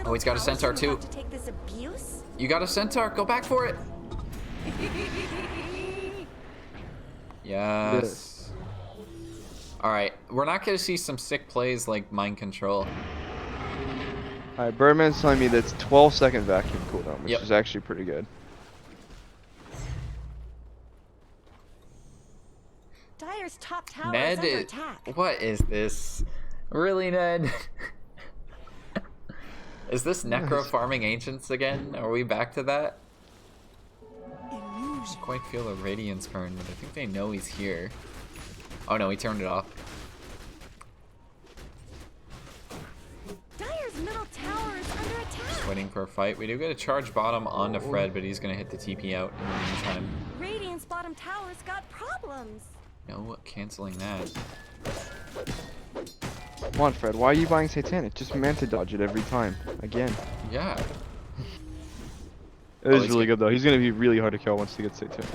Oh, he's got a Centaur too. You got a Centaur, go back for it. Yes. Alright, we're not gonna see some sick plays like Mind Control. Alright, Birdman's telling me that's 12-second vacuum cooldown, which is actually pretty good. Dire's top tower Ned, is under attack. What is this? Really, Ned? Is this necro farming ancients again? Are we back to that? I quite feel a radiance burn, but I think they know he's here. Oh no, he turned it off. Dire's middle tower is under attack. Just waiting for a fight. We do get a charge bottom onto Fred, but he's gonna hit the TP out in the meantime. Radiant's bottom tower's got problems. No canceling that. Come on, Fred, why are you buying Satanic? Just Manta dodge it every time. Again. Yeah. It is really good though. He's gonna be really hard to kill once he gets Satanic.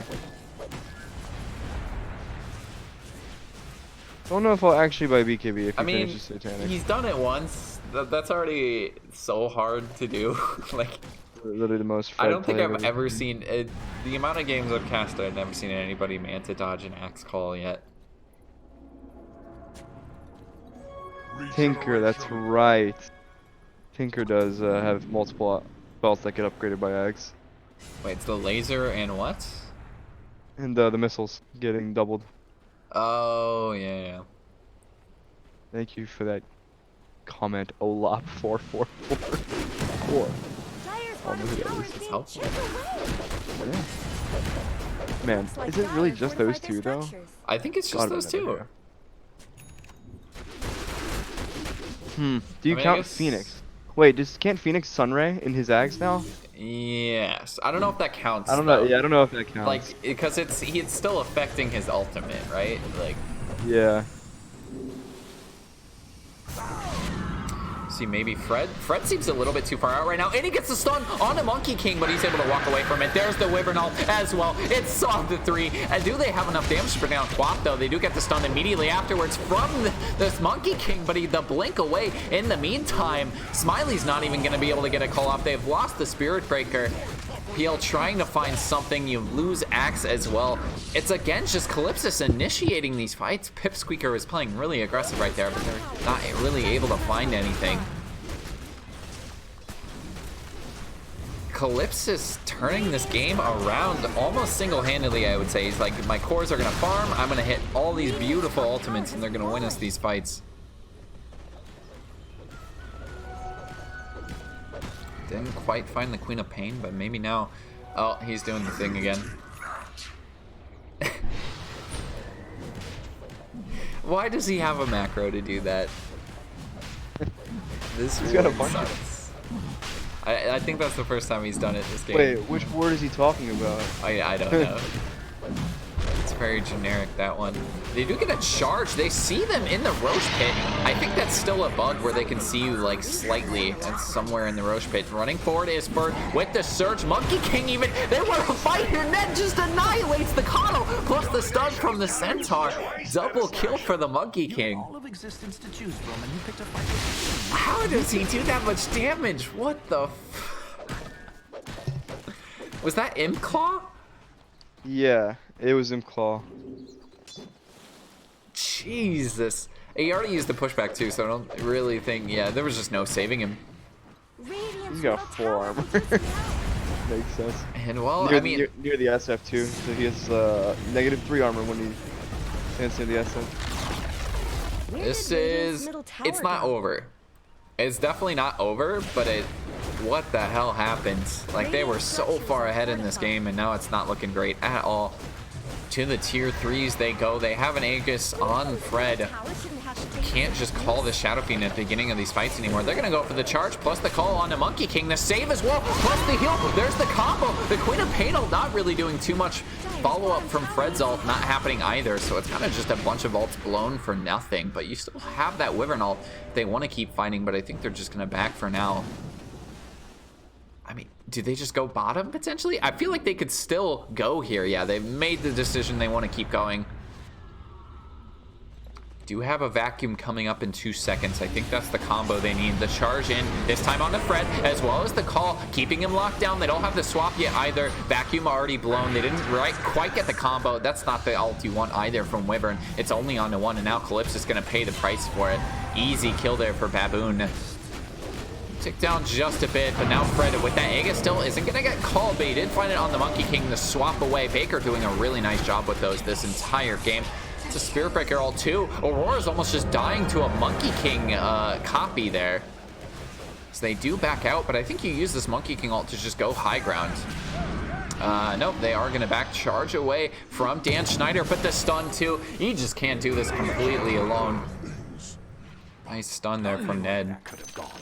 Don't know if I'll actually buy BKB if he finishes Satanic. He's done it once. That's already so hard to do. Like, literally the most. I Fred don't think play I've ever seen the amount of games I've cast. I've never seen anybody manta dodge an axe call yet. Tinker, that's right. Tinker does have multiple belts that get upgraded by Ags. Wait, it's the laser and what? And the missiles getting doubled. Oh yeah. Thank you for that comment, Olap4444. Dire's Oh, bottom look at tower this. is It's being helpful. chipped away. Man, Looks like is it really Dire just those fortified their two though? structures. I think it's just God, I those never two. knew. Do you I mean, I count guess- Phoenix? Wait, can't Phoenix Sunray in his Ags now? Yes. I don't know if that counts. I don't know. though. Yeah, I don't know if that counts. Like, because it's still affecting his ultimate, right? Like, yeah. see, maybe Fred. Fred seems a little bit too far out right now, and he gets the stun on the Monkey King, but he's able to walk away from it. There's the Wyvern ult as well. It's solved the 3. And do they have enough damage to bring down Quap, though? They do get the stun immediately afterwards from this Monkey King, but the blink away in the meantime. Smiley's not even going to be able to get a call off. They've lost the Spirit Breaker. PL trying to find something. You lose Axe as well. It's again just Calypsis initiating these fights. Pipsqueaker is playing really aggressive right there, but they're not really able to find anything. Calypsis turning this game around almost single-handedly, I would say. He's like, my cores are going to farm. I'm going to hit all these beautiful ultimates, and they're going to win us these fights. Didn't quite find the Queen of Pain, but maybe now. Oh, he's doing the thing again. Why does he have a macro to do that? This He's got a ward bunch of sucks. I think that's the first time he's done it this game. Wait, which word is he talking about? I don't know. It's very generic, that one. They do get a charge. They see them in the Roche Pit. I think that's still a bug where they can see you, like, slightly. That's somewhere in the Roche Pit. Running forward is Bird with the Surge. Monkey King even. They want to fight here. Ned just annihilates the Coddle. Plus the stun from the Centaur. Double kill for the Monkey King. All of existence to choose from, and you picked a fight with How does he do that much damage? What the Was that Imclaw? Yeah, it was Imclaw. Jesus. He already used the pushback too, so I don't really think, yeah, there was just no saving him. Radiant's He's got middle 4 tower armor. is down. Makes sense. And well, near, I mean, near the SF too, so he has -3 armor when he stands near the SF. this Where did is, Radiant's middle tower it's not go? over. It's definitely not over, but what the hell happened? Like, they were so far ahead in this game, and now it's not looking great at all. To the tier 3s they go. They have an Aegis on Fred. Tower shouldn't have to take Can't just call the Shadow Fiend at the beginning of these fights anymore. They're gonna go for the charge, plus the call on the Monkey King, the save as well, plus the heal. There's the combo. The Queen of Pain ult not really doing too much. Follow-up from Fred's ult not happening either, so it's kind of just a bunch of ults blown for nothing. But you still have that Wyvern ult if they want to keep fighting, but I think they're just gonna back for now. I mean, do they just go bottom, potentially? I feel like they could still go here. Yeah, they've made the decision they want to keep going. Do have a vacuum coming up in 2 seconds. I think that's the combo they need. The charge in, this time on the Fred, as well as the call, keeping him locked down. They don't have the swap yet either. Vacuum already blown. They didn't quite get the combo. That's not the ult you want either from Wyvern. It's only on to 1, and now Calypso is going to pay the price for it. Easy kill there for Baboon. Tick down just a bit, but now Fred with that Aegis still isn't going to get called, but he did find it on the Monkey King to swap away. Baker doing a really nice job with those this entire game. It's a Spirit Breaker ult too. Aurora's almost just dying to a Monkey King copy there. So they do back out, but I think you use this Monkey King ult to just go high ground. Nope, they are going to back charge away from Dan Schneider, but the stun too. He just can't do this completely alone. Nice stun there from Ned. could have gone.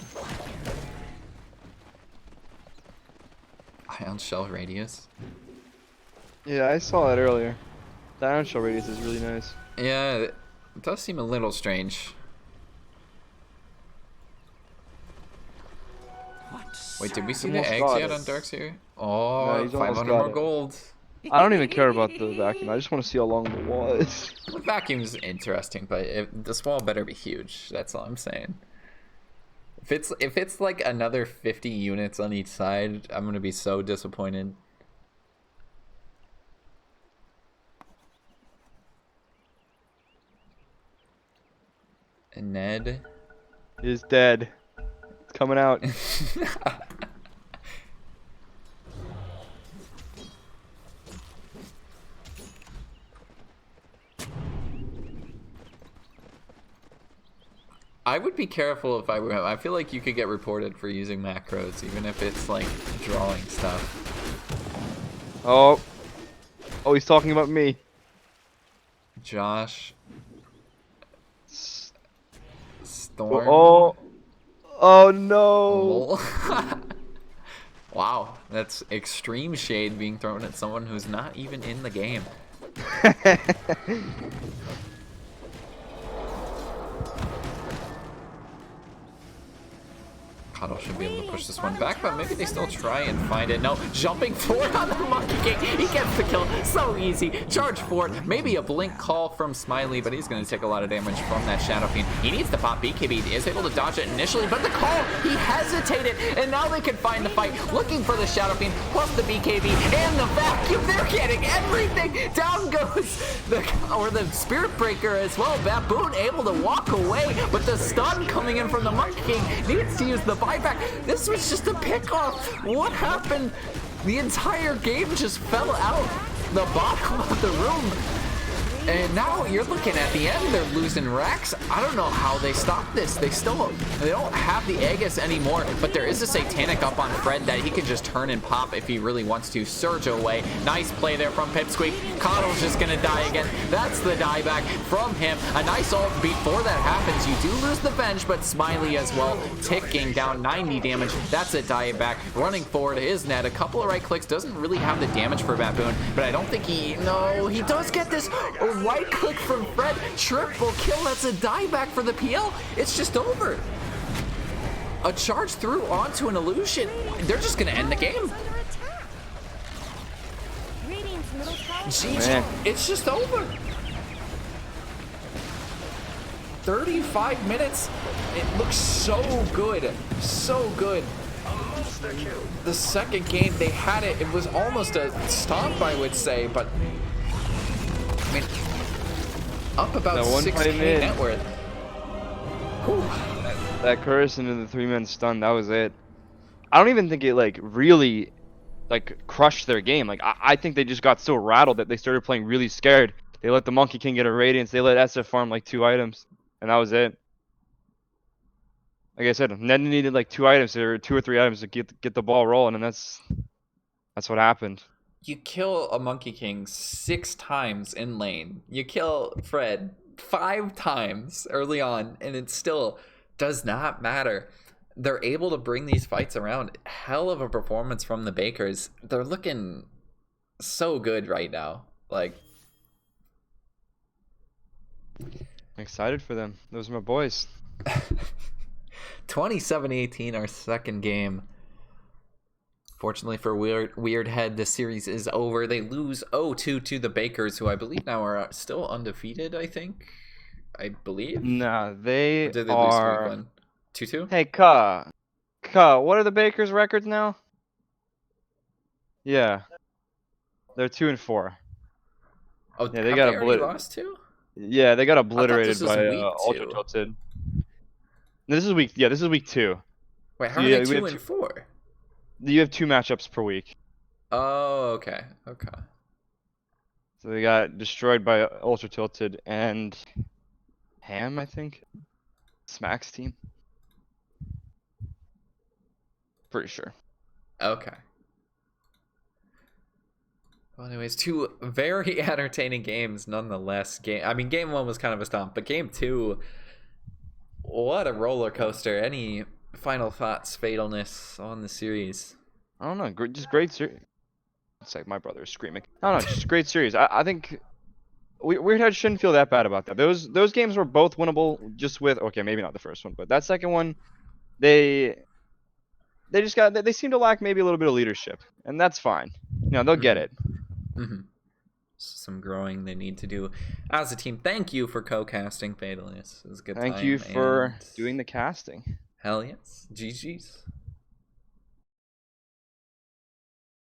Ion Shell Radius. Yeah, I saw that earlier. The Iron Shell Radius is really nice. Yeah, it does seem a little strange. Wait, did we see the Almost eggs got yet it. on Darkseer? Oh, No, he's almost 500 got more it. gold. I don't even care about the vacuum. I just want to see how long the wall is. The vacuum's interesting, but this wall better be huge. That's all I'm saying. If it's like another 50 units on each side, I'm gonna be so disappointed. And Ned is dead. It's coming out. I would be careful if I were him. I feel like you could get reported for using macros, even if it's like drawing stuff. Oh, he's talking about me. Josh. Storm. Oh no. Wow, that's extreme shade being thrown at someone who's not even in the game. Cuddle should be able to push this one back, but maybe they still try and find it. No, jumping forward on the Monkey King. He gets the kill so easy. Charge forward. Maybe a blink call from Smiley, but he's going to take a lot of damage from that Shadow Fiend. He needs to pop BKB. He is able to dodge it initially, but the call, he hesitated, and now they can find the fight. Looking for the Shadow Fiend, plus the BKB, and the vacuum. They're getting everything. Down goes the Spirit Breaker as well. Baboon able to walk away, but the stun coming in from the Monkey King needs to use the buyback. This was just a pickoff. What happened? The entire game just fell out the bottom of the room. And now you're looking at the end, they're losing racks. I don't know how they stop this. They don't have the Aegis anymore, but there is a Satanic up on Fred that he can just turn and pop if he really wants to. Surge away. Nice play there from Pipsqueak. Coddle's just gonna die again. That's the dieback from him. A nice ult before that happens. You do lose the bench, but Smiley as well, ticking down 90 damage. That's a dieback. Running forward is Ned. A couple of right clicks, doesn't really have the damage for Baboon, but I don't think he does get this. A right click from Fred, triple kill. That's a dieback for the PL. It's just over. A charge through onto an illusion. They're just gonna end the game. GG. It's just over. 35 minutes. It looks so good. So good. The second game, they had it. It was almost a stomp, I would say, but I mean, up about 6K net worth. That curse into the 3-man stun, that was it. I don't even think it really crushed their game. I think they just got so rattled that they started playing really scared. They let the Monkey King get a Radiance, they let SF farm 2 items, and that was it. Like I said, Ned needed 2 items or 2 or 3 items to get the ball rolling, and that's what happened. You kill a Monkey King 6 times in lane. You kill Fred 5 times early on, and it still does not matter. They're able to bring these fights around. Hell of a performance from the Bakers. They're looking so good right now. I'm excited for them. Those are my boys. 27-18, our second game. Fortunately for WeirdHead, the series is over. They lose 0-2 to the Bakers, who I believe now are still undefeated, I believe. Nah, they or did they are... lose 2-2? Hey, Ka, what are the Bakers' records now? Yeah. They're 2-4. Oh, yeah, they got obliterated. Lost 2? Yeah, they got obliterated by week Ultra 2. Tilted. This is week 2. Wait, how are they 2-4? You have 2 matchups per week. Oh, okay. So they got destroyed by Ultra Tilted and Ham, I think. Smack's team. Pretty sure. Okay. Well, anyways, 2 very entertaining games nonetheless. Game 1 was kind of a stomp, but game 2, what a roller coaster. Any final thoughts, Fatalness, on the series? I don't know. Just great series. It's like my brother is screaming. I don't know. Just a great series. I think WeirdHead shouldn't feel that bad about that. Those games were both winnable. Just with maybe not the first one, but that second one, they seem to lack maybe a little bit of leadership, and that's fine. They'll get it. Mm-hmm. Some growing they need to do as a team. Thank you for co-casting, Fatalness. It was a good time. Thank you for doing the casting. Hell yes. GG's.